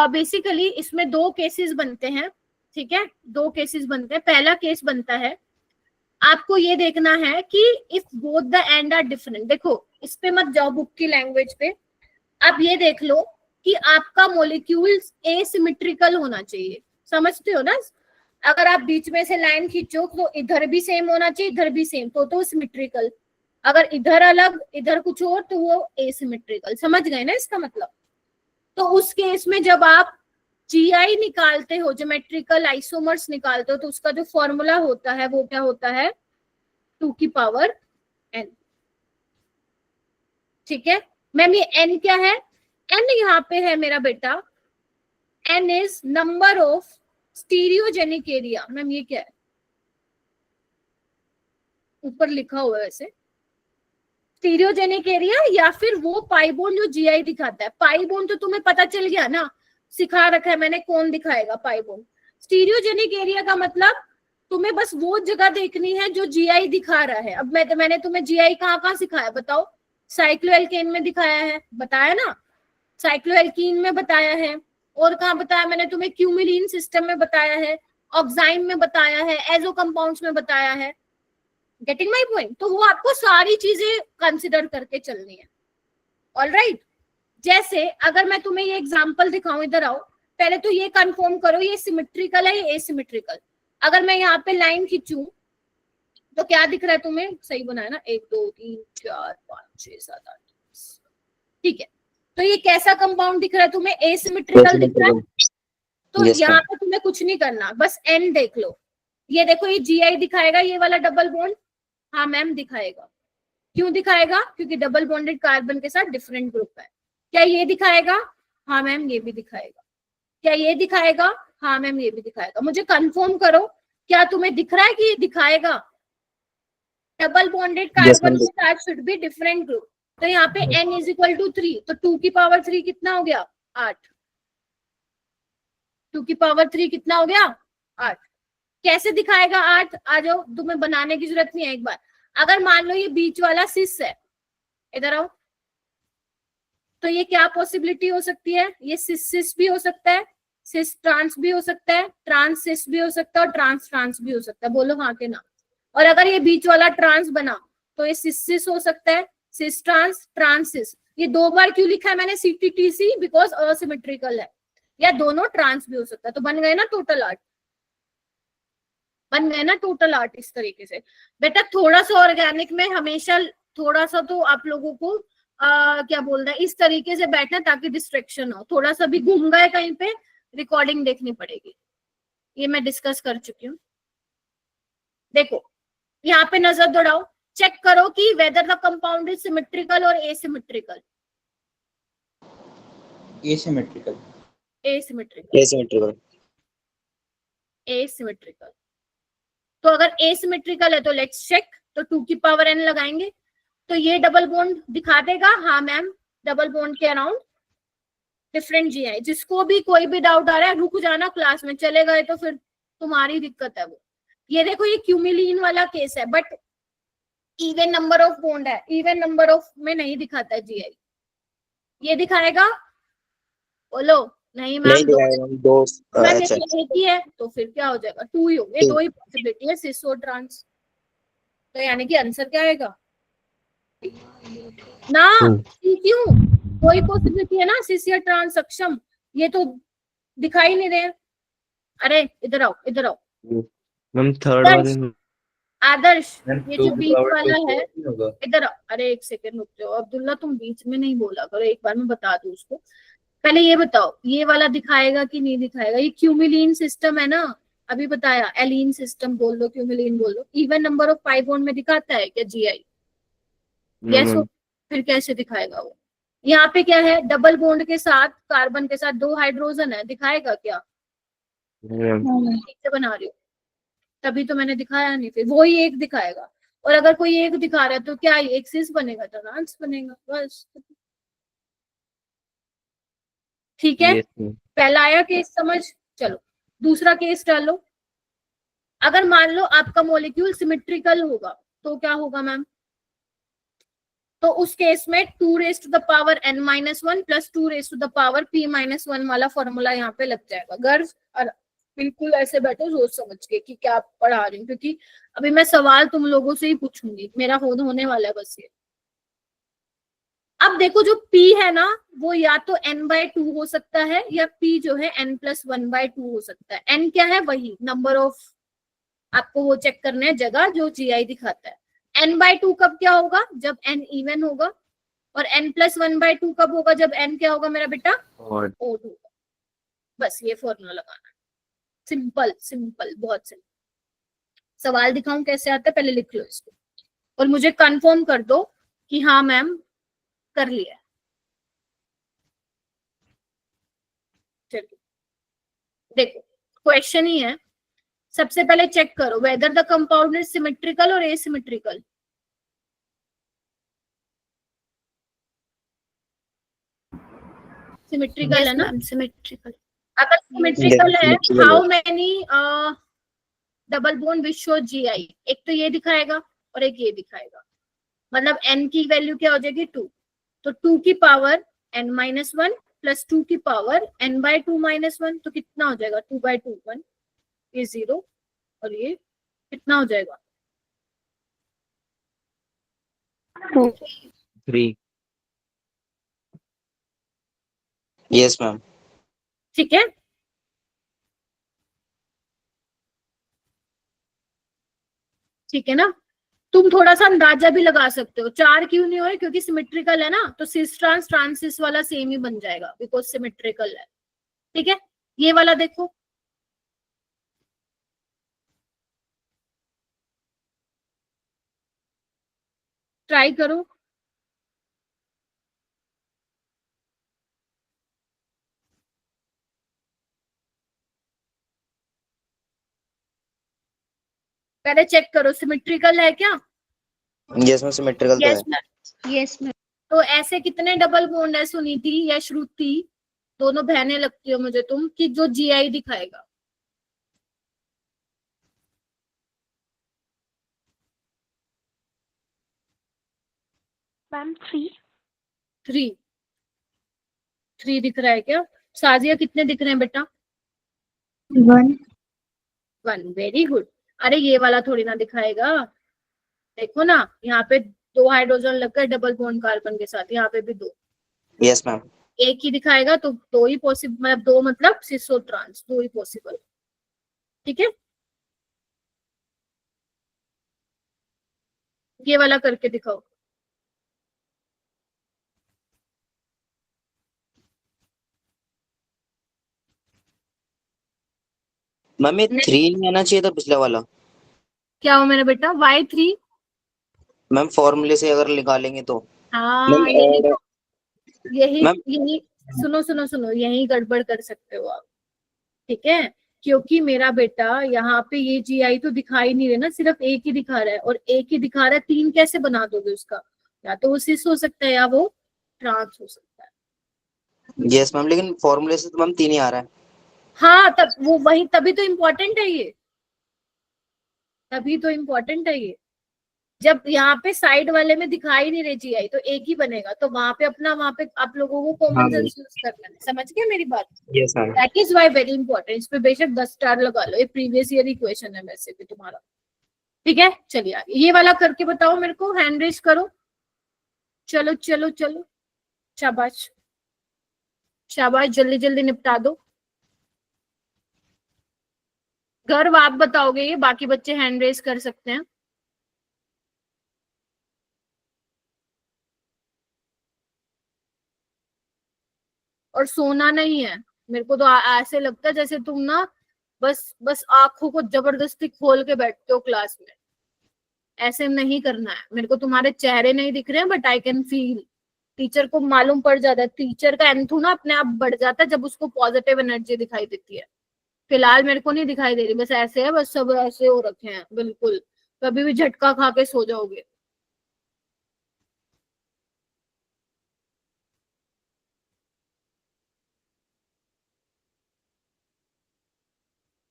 A: बेसिकली इसमें 2 केसेस बनते हैं, ठीक है, 2 केसेस बनते हैं। पहला केस बनता है, आपको ये देखना है कि if both the end are different. देखो इस पे मत जाओ बुक की लैंग्वेज पे, आप ये देख लो कि आपका मॉलिक्यूल्स एसिमेट्रिकल होना चाहिए। समझते हो ना? अगर आप बीच में से लाइन खींचो तो इधर भी सेम होना चाहिए, इधर भी सेम, तो सिमेट्रिकल। अगर इधर अलग इधर कुछ और तो वो एसिमेट्रिकल। समझ गए ना इसका मतलब? तो उस केस में जब आप जीआई निकालते हो, ज्योमेट्रिकल आइसोमर्स निकालते हो, तो उसका जो फॉर्मूला होता है वो क्या होता है? 2 की पावर n। ठीक है मैम, ये n क्या है? n यहाँ पे है मेरा बेटा, n is number of stereogenic area. Ma'am ये क्या है? ऊपर लिखा हुआ है वैसे, स्टीरियोजेनिक एरिया या फिर वो पाई बोन जो जीआई दिखाता है। पाई बोन तो तुम्हें पता चल गया ना, सिखा रखा है मैंने, कौन दिखाएगा पाई बोन। स्टीरियोजेनिक एरिया का मतलब तुम्हें बस वो जगह देखनी है जो जीआई दिखा रहा है। अब मैंने तुम्हें जीआई कहाँ सिखाया बताओ? साइक्लोएल्केन में दिखाया है, बताया ना, साइक्लोएल्कीन में बताया है, और कहाँ बताया मैंने तुम्हें? क्यूमिलीन सिस्टम में बताया है, ऑक्साइम में बताया है, एजो कंपाउंड्स में बताया है। Getting my point? तो वो आपको सारी चीजें कंसिडर करके चलनी है। ऑल राइट, जैसे अगर मैं तुम्हें ये एग्जांपल दिखाऊं, इधर आओ, पहले तो ये कंफर्म करो ये सिमेट्रिकल है या एसिमेट्रिकल। अगर मैं यहाँ पे लाइन खींचूं तो क्या दिख रहा है तुम्हें? सही बनाया ना? 1 2 3 4 5 6 7 8 ठीक है। तो ये कैसा कंपाउंड दिख रहा है तुम्हें? एसिमेट्रिकल दिख रहा है। तो
K: Yes,
A: यहाँ
K: ma'am.
A: पे तुम्हें कुछ नहीं करना, बस एन देख लो। ये देखो ये जीआई दिखाएगा, ये वाला डबल बॉन्ड। हाँ मैम दिखाएगा। क्यों दिखाएगा? क्योंकि डबल बॉन्डेड कार्बन के साथ डिफरेंट ग्रुप है। क्या ये दिखाएगा? हाँ मैम ये भी दिखाएगा। क्या ये दिखाएगा? हाँ मैम ये भी दिखाएगा। मुझे कंफर्म करो, क्या तुम्हें दिख रहा है कि ये दिखाएगा? डबल बॉन्डेड कार्बन के साथ शुड बी डिफरेंट ग्रुप। तो यहाँ पे n इज इक्वल टू 3, तो 2 की पावर 3 कितना हो गया? 8। 2 की पावर 3 कितना हो गया? 8। कैसे दिखाएगा 8? आ जाओ, तुम्हें बनाने की जरूरत नहीं है। एक बार अगर मान लो ये बीच वाला सिस है, इधर आओ, तो ये क्या पॉसिबिलिटी हो सकती है? ये सिस सिस भी हो सकता है, सिस ट्रांस भी हो सकता है, ट्रांस सिस भी हो सकता है, और ट्रांस ट्रांस भी हो सकता है। बोलो हाँ के ना? और अगर ये बीच वाला ट्रांस बना तो ये सिस सिस हो सकता है, सिस ट्रांस ट्रांस सिस। ये 2 बार क्यों लिखा है मैंने CTTC? बिकॉज असिमेट्रिकल है, या दोनों ट्रांस भी हो सकता है। तो बन गए ना टोटल 8, बन गए ना टोटल 8। इस तरीके से बेटा थोड़ा सा ऑर्गेनिक में हमेशा थोड़ा सा तो आप लोगों को क्या बोल रहा है, इस तरीके से बैठना ताकि डिस्ट्रैक्शन हो। थोड़ा सा भी घूम गए कहीं पे, रिकॉर्डिंग देखनी पड़ेगी। ये मैं डिस्कस कर चुकी हूँ। देखो यहाँ पे नजर दौड़ाओ, चेक करो कि whether the compound is symmetrical और asymmetrical.
G: Asymmetrical.
A: Asymmetrical.
K: Asymmetrical.
A: Asymmetrical. तो अगर एसिमेट्रिकल है तो लेट्स चेक। तो 2 की पावर n लगाएंगे तो ये डबल बॉन्ड दिखा देगा। हाँ मैम, डबल बॉन्ड के अराउंड डिफरेंट जीआई। जिसको भी कोई भी डाउट आ रहा है रुक जाना, क्लास में चले गए तो फिर तुम्हारी दिक्कत है वो। ये देखो ये क्यूमिलीन वाला केस है, but even number of bond है, इवन नंबर ऑफ में नहीं दिखाता है जीआई। ये दिखाएगा? बोलो। नहीं
K: नहीं
A: मैम, दो
K: दिखाएगा मैम, दो
A: मैम
K: अच्छा
A: एक ही है तो फिर क्या हो जाएगा? 2 ही होंगे, 2 ही पॉसिबिलिटी है, सिस और ट्रांस। तो यानी कि आंसर क्या आएगा ना? क्यों? कोई पॉसिबिलिटी है ना, सिस या ट्रांस सक्षम, ये तो दिखाई नहीं रहे। अरे इधर आओ, इधर आओ
D: मैम थर्ड वाले में
A: आदर्श,
F: मैम
A: ये
F: 2
A: जो
F: की
A: बीच
F: पावर
A: वाला
F: 2
A: है,
F: नहीं होगा?
A: इधर आओ। अरे एक सेकंड रुक जाओ अब्दुल्ला, तुम बीच में नहीं बोला करो, एक बार मैं बता दूं उसको। पहले ये बताओ, ये वाला दिखाएगा कि नहीं दिखाएगा? ये क्यूमिलीन सिस्टम है ना, अभी बताया। एलीन सिस्टम बोल दो, क्यूमिलीन बोल दो। Even number of pi bond में दिखाता है क्या जीआई? यस हो, फिर कैसे दिखाएगा वो? यहाँ पे क्या है, डबल बॉन्ड के साथ, कार्बन के साथ 2 हाइड्रोजन है, दिखाएगा क्या? ठीक से बना रही हो तभी तो मैंने दिखाया नहीं, फिर वो ही एक दिखाएगा। और अगर कोई एक दिखा रहा है तो क्या एक सिस बनेगा, ट्रांस बनेगा, बस। ठीक है, पहला आया केस समझ। चलो दूसरा केस डालो। अगर मान लो आपका मॉलिक्यूल सिमेट्रिकल होगा तो क्या होगा मैम? तो उस केस में 2 raise to the power n-1 plus 2 raise to the power p-1 वाला फॉर्मूला यहाँ पे लग जाएगा। गर्व और बिल्कुल ऐसे बैठो सोच समझ के कि क्या पढ़ा रही हूँ, क्योंकि अभी मैं सवाल तुम लोगों से ही पूछूंगी, मेरा होने वाला है बस ये। अब देखो जो p है ना, वो या तो n/2 हो सकता है या p जो है n+1/2 हो सकता है। n क्या है? वही नंबर ऑफ, आपको वो चेक करना है जगह जो जीआई दिखाता है। n/2 कब क्या होगा? जब n इवन होगा। और n+1/2 कब होगा? जब n क्या होगा मेरा बेटा? ओड होगा। बस ये फॉर्मूला लगाना, सिंपल सिंपल, बहुत सिंपल। सवाल दिखाऊं कैसे आता है? पहले लिख लो इसको और मुझे कंफर्म कर दो कि हाँ मैम कर लिया। चलिए देखो, क्वेश्चन ही है। सबसे पहले चेक करो weather the compound is symmetrical और एसिमेट्रिकल। सिमेट्रिकल है ना?
H: सिमेट्रिकल।
A: अगर सिमेट्रिकल है, how many double bond which show GI? एक तो ये दिखाएगा और एक ये दिखाएगा, मतलब n की वैल्यू क्या हो जाएगी? 2। तो 2 की पावर n-1 प्लस 2 की पावर n/2-1, तो कितना हो जाएगा? 2/2 1, ये 0 और ये कितना हो जाएगा?
D: 3।
K: Yes ma'am.
A: ठीक है, ठीक है ना? तुम थोड़ा सा अंदाजा भी लगा सकते हो। 4 क्यों नहीं हो रहे? क्योंकि सिमेट्रिकल है ना, तो सिस ट्रांस ट्रांसिस वाला सेम ही बन जाएगा बिकॉज सिमेट्रिकल है। ठीक है, ये वाला देखो, ट्राई करो। पहले चेक करो सिमेट्रिकल है क्या?
K: यस मैम, सिमेट्रिकल तो
A: यस
K: है।
A: Ma'am, yes ma'am. तो ऐसे कितने डबल बॉन्ड है सुनीति या श्रुति, दोनों बहनें लगती हो मुझे तुम, कि जो जीआई दिखाएगा?
H: मैम 3।
A: 3 दिख रहा है क्या? साजिया कितने दिख रहे हैं बेटा? 1। Very good. अरे ये वाला थोड़ी ना दिखाएगा, देखो ना यहाँ पे 2 हाइड्रोजन लगकर डबल बॉन्ड कार्बन के साथ, यहाँ पे भी 2।
K: Yes ma'am.
A: एक ही दिखाएगा तो 2 ही पॉसिबल, मतलब 2 मतलब सिस और ट्रांस, 2 ही पॉसिबल। ठीक है, ये वाला करके दिखाओ।
K: मैम ये 3 नहीं आना चाहिए था पिछले वाला।
A: क्या हो मेरा बेटा? y3।
K: मैम फॉर्मूले से अगर निकालेंगे तो।
A: हाँ
K: मैम
A: यही तो, यही
K: मैम
A: यही सुनो सुनो सुनो, यही गड़बड़ कर सकते हो आप। ठीक है, क्योंकि मेरा बेटा यहाँ पे ये जीआई तो दिखाई नहीं रहा ना, सिर्फ एक ही दिखा रहा है, और एक ही दिखा रहा है, 3 कैसे बना दोगे उसका? या तो वो सिस हो सकता है या वो ट्रांस हो सकता है।
K: यस मैम, लेकिन फॉर्मूले से तो मैम 3 ही आ रहा है।
A: हाँ तब वो वही, तभी तो इम्पोर्टेंट है ये, तभी तो इम्पोर्टेंट है ये। जब यहाँ पे साइड वाले में दिखाई नहीं रही GI तो एक ही बनेगा, तो वहां पे अपना, वहां पे आप लोगों को कॉमन
K: हाँ
A: सेंस यूज करना है। समझ गए मेरी बात?
K: Yes ma'am.
A: That is why very important. इस पे बेशक 10 स्टार लगा लो, ये प्रीवियस ईयर इक्वेशन है वैसे भी तुम्हारा। ठीक है, चलिए आगे ये वाला करके बताओ मेरे को, हैंड रेज करो। चलो चलो चलो, शाबाश शाबाश, जल्दी जल्दी निपटा दो। गर्व आप बताओगे ये, बाकी बच्चे हैंड रेज कर सकते हैं। और सोना नहीं है, मेरे को तो ऐसे लगता है जैसे तुम ना बस बस आंखों को जबरदस्ती खोल के बैठते हो क्लास में। ऐसे नहीं करना है, मेरे को तुम्हारे चेहरे नहीं दिख रहे हैं but I can feel. Teacher को मालूम पड़ जाता है, टीचर का एंथू ना अपने आप बढ़ जाता है जब उसको पॉजिटिव एनर्जी दिखाई देती है। फिलहाल मेरे को नहीं दिखाई दे रही, बस ऐसे है, बस सब ऐसे हो रखे हैं बिल्कुल। कभी भी झटका खा के सो जाओगे।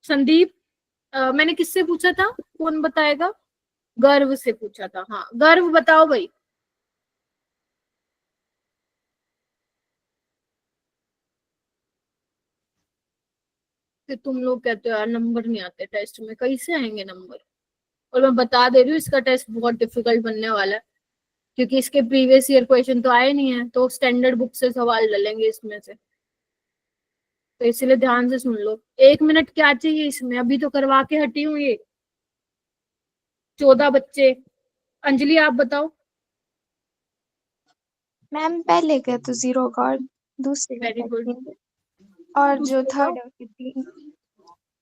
A: संदीप, मैंने किससे पूछा था, कौन बताएगा? गर्व से पूछा था। हाँ गर्व बताओ भाई। फिर तुम लोग कहते हो यार नंबर नहीं आते टेस्ट में, कैसे आएंगे नंबर? और मैं बता दे रही हूँ इसका टेस्ट बहुत डिफिकल्ट बनने वाला है, क्योंकि इसके प्रीवियस ईयर क्वेश्चन तो आए नहीं है, तो स्टैंडर्ड बुक से सवाल डलेंगे इसमें से। तो इसलिए ध्यान से सुन लो। 1 मिनट क्या चाहिए इसमें, अभी तो करवा के हटी हूँ ये। 14 बच्चे। अंजलि आप बताओ।
H: मैम पहले का तो 0 का और दूसरे का
A: वेरी गुड।
H: 13 और जो
A: दूसरे
H: थर्ड
A: का?
H: और 15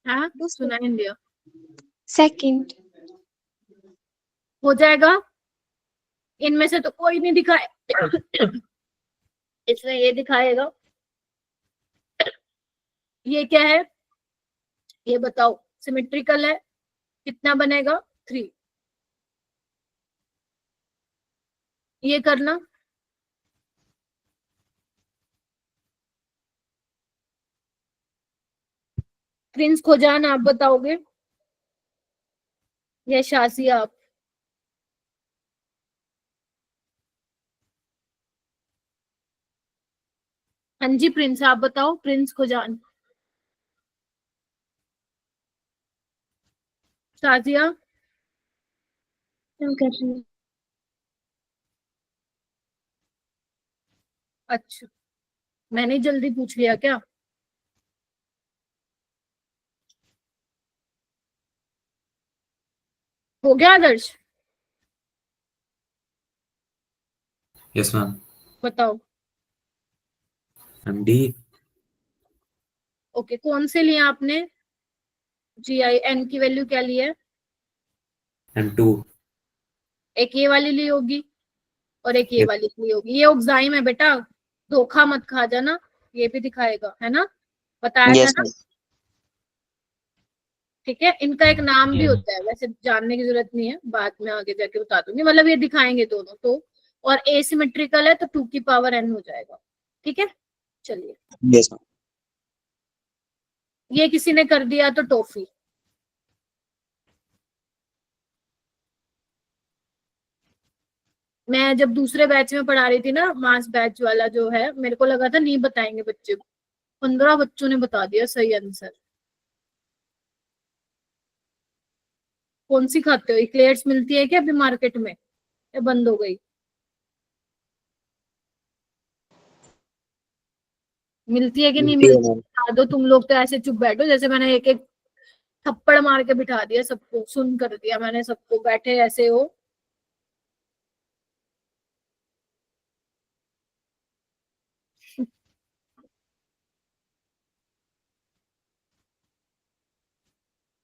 A: हाँ
H: दूसरे
A: सुना नहीं दिया।
H: सेकंड।
A: हो जाएगा। इनमें से तो कोई नहीं दिखाए इसमें ये दिखाएगा। ये क्या है ये बताओ, सिमेट्रिकल है, कितना बनेगा? 3। ये करना। प्रिंस खोजान आप बताओगे या शासिया आप? हाँ जी प्रिंस आप बताओ, प्रिंस खोजान। शाजिया?
H: मैम कर रही हूँ।
A: अच्छा, मैंने जल्दी पूछ लिया क्या? हो गया आदर्श?
I: Yes ma'am.
A: बताओ।
I: डी।
A: ओके, कौन से लिए आपने? GI N की वैल्यू क्या ली है?
I: M2।
A: एक ये वाली ली होगी और एक ये वाली ली होगी। ये ऑक्साइम है बेटा, धोखा मत खा जाना। ये भी दिखाएगा, है ना? बताया था
K: यस
A: ना?
K: मैम।
A: ठीक है, इनका एक नाम भी होता है, वैसे जानने की जरूरत नहीं है, बाद में आगे जाके बता दूंगी। मतलब ये दिखाएंगे दोनों तो। और एसिमेट्रिकल है तो 2 की पावर n हो जाएगा। ठीक है, चलिए।
K: Yes ma'am.
A: ये किसी ने कर दिया तो टॉफी। मैं जब दूसरे बैच में पढ़ा रही थी ना, मास बैच वाला जो है, मेरे को लगा था नहीं बताएंगे बच्चे। 15 बच्चों ने बता दिया सही आंसर। कौन सी खाते हो? इक्लेयर्स मिलती है क्या अभी मार्केट में, या बंद हो गई? मिलती है कि नहीं
K: मिलती है
A: मिलती?
K: मैम।
A: बता दो। तुम लोग तो ऐसे चुप बैठो जैसे मैंने एक एक थप्पड़ मार के बिठा दिया सबको, सुन कर दिया मैंने सबको, बैठे ऐसे हो।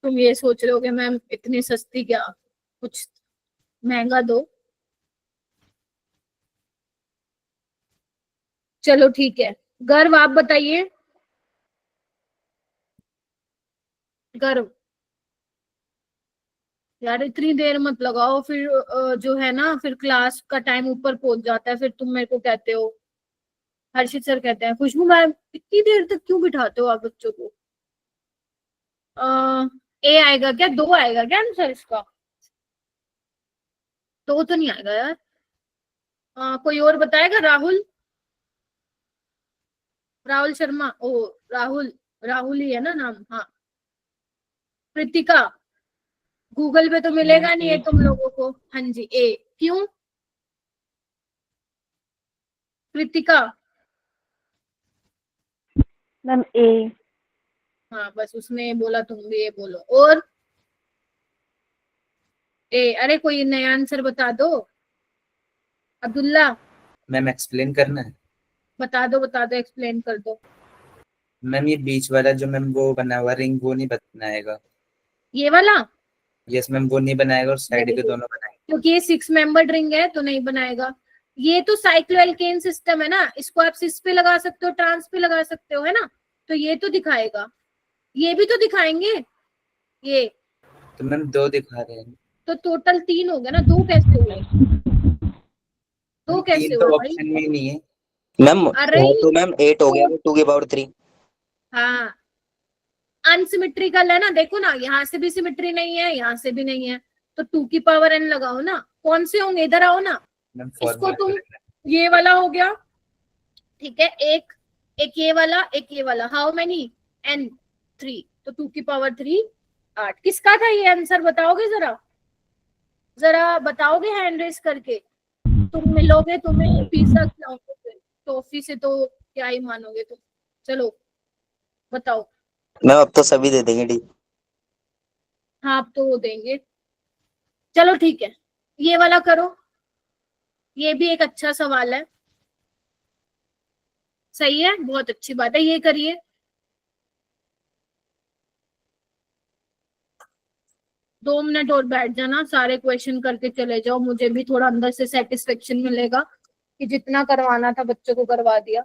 A: तुम ये सोच रहे हो कि मैम इतनी सस्ती क्या, कुछ महंगा दो। चलो ठीक है, गर्व आप बताइए। गर्व यार इतनी देर मत लगाओ, फिर जो है ना, फिर क्लास का टाइम ऊपर पहुंच जाता है, फिर तुम मेरे को कहते हो, हर्षित सर कहते हैं खुशबू मैम इतनी देर तक क्यों बिठाते हो आप बच्चों को? ए आएगा क्या? 2 आएगा क्या आंसर इसका? तो नहीं आएगा यार। कोई और बताएगा? राहुल, राहुल शर्मा, ओ राहुल, राहुल ही है ना नाम? हाँ। कृतिका, गूगल पे तो मिलेगा नहीं है तुम लोगों को। हाँ जी, ए। क्यों कृतिका?
C: मैम ए।
A: हाँ बस उसने बोला, तुम भी ये बोलो। और ए। अरे कोई नया आंसर बता दो। अब्दुल्ला,
F: मैम एक्सप्लेन करना है।
A: बता दो एक्सप्लेन कर दो।
F: मैम ये बीच वाला जो मैम वो बना हुआ रिंग वो नहीं बनाएगा।
A: ये वाला?
F: यस मैम, वो नहीं बनाएगा और साइड
A: Very
F: के
A: good.
F: दोनों बनाएंगे।
A: क्योंकि ये 6 मेंबर्ड रिंग है तो नहीं बनाएगा। ये तो साइक्लोएल्केन सिस्टम है ना, इसको आप सिस पे लगा सकते हो, ट्रांस पे लगा सकते हो, है ना? तो ये तो दिखाएगा, ये भी तो दिखाएंगे ये।
F: तो मैम 2 दिखा रहे हैं।
A: तो टोटल 3 हो गए ना, 2 कैसे हुए? 2 कैसे
F: 3
A: हुए
F: तो
A: भाई?
F: ऑप्शन में ही नहीं है।
K: मैम
A: अरे
K: तो मैम 8 हो गया 2 की पावर 3।
A: हाँ, अनसिमेट्रिकल है ना, देखो ना, यहाँ से भी सिमेट्री नहीं है, यहाँ से भी नहीं है, तो 2 की पावर n लगाओ ना। कौन से होंगे? इधर आओ ना।
F: मैम
A: इसको
F: फॉर्मूला
A: तुम, ये वाला हो गया, ठीक है, एक ये वाला, एक ये वाला। How many? n 3, तो 2 की पावर 3 8। किसका था ये आंसर? बताओगे जरा बताओगे हैंड रेस करके? तुम मिलोगे, तुम्हें पिज्जा खिलाओगे, फिर टॉफी से तो क्या ही मानोगे तुम। चलो बताओ।
K: मैम अब तो सभी दे देंगे डी।
A: हाँ अब तो वो देंगे। चलो ठीक है, ये वाला करो, ये भी एक अच्छा सवाल है। सही है, बहुत अच्छी बात है, ये करिए। दो मिनट और बैठ जाना, सारे क्वेश्चन करके चले जाओ, मुझे भी थोड़ा अंदर से सेटिस्फेक्शन मिलेगा कि जितना करवाना था बच्चों को करवा दिया।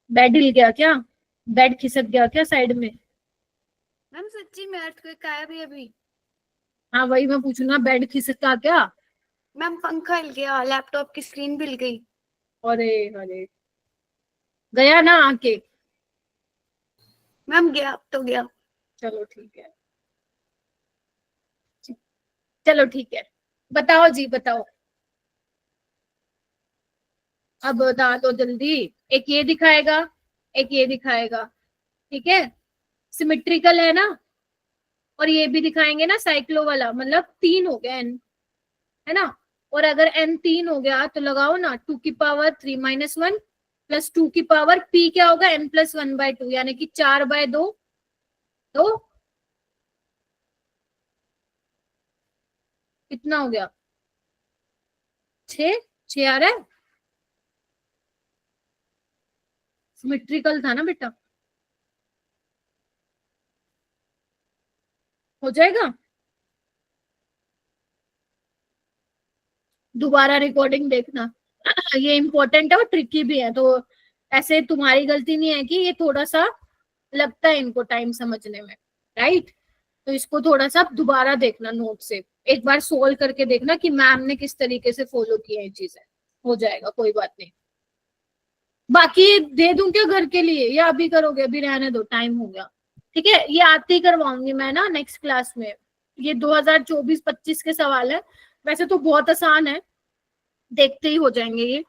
A: बेड हिल गया क्या? बेड खिसक गया क्या साइड में?
H: मैम सच्ची में अर्थक्वेक आया भी अभी।
A: हाँ वही मैं पूछू ना, बेड खिसका क्या?
H: मैम पंखा हिल गया, लैपटॉप की स्क्रीन भी हिल गई।
A: अरे अरे, गया ना आके?
H: मैम गया, अब तो गया।
A: चलो ठीक है, चलो ठीक है, बताओ जी बताओ, अब बता दो जल्दी। एक ये दिखाएगा, एक ये दिखाएगा, ठीक है, सिमेट्रिकल है ना, और ये भी दिखाएंगे ना साइक्लो वाला, मतलब 3 हो गया n, है ना? और अगर n 3 हो गया तो लगाओ ना 2 की पावर 3 - 1 प्लस 2 की पावर p क्या होगा? n + 1/2, यानी कि 4/2 तो कितना हो गया? 6 आ रहा है। सिमेट्रिकल था ना बेटा, हो जाएगा। दोबारा रिकॉर्डिंग देखना ये इम्पोर्टेंट है और ट्रिकी भी है, तो ऐसे तुम्हारी गलती नहीं है कि ये थोड़ा सा लगता है इनको टाइम समझने में, राइट? तो इसको थोड़ा सा दोबारा देखना, नोट से एक बार सोल्व करके देखना कि मैम ने किस तरीके से फॉलो किया ये चीजें। हो जाएगा, कोई बात नहीं। बाकी दे दूं क्या घर के लिए, या अभी करोगे? अभी रहने दो, टाइम हो गया। ठीक है, ये आते ही करवाऊंगी मैं ना नेक्स्ट क्लास में। ये 2024-25 के सवाल है, वैसे तो बहुत आसान है, देखते ही हो जाएंगे ये।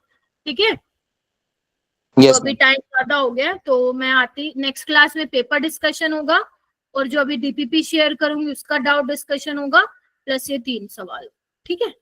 A: ठीक है, तो अभी टाइम ज्यादा हो गया, तो मैं आती नेक्स्ट क्लास में पेपर डिस्कशन होगा, और जो अभी डीपीपी शेयर करूंगी उसका डाउट डिस्कशन होगा, प्लस ये 3 सवाल। ठीक है।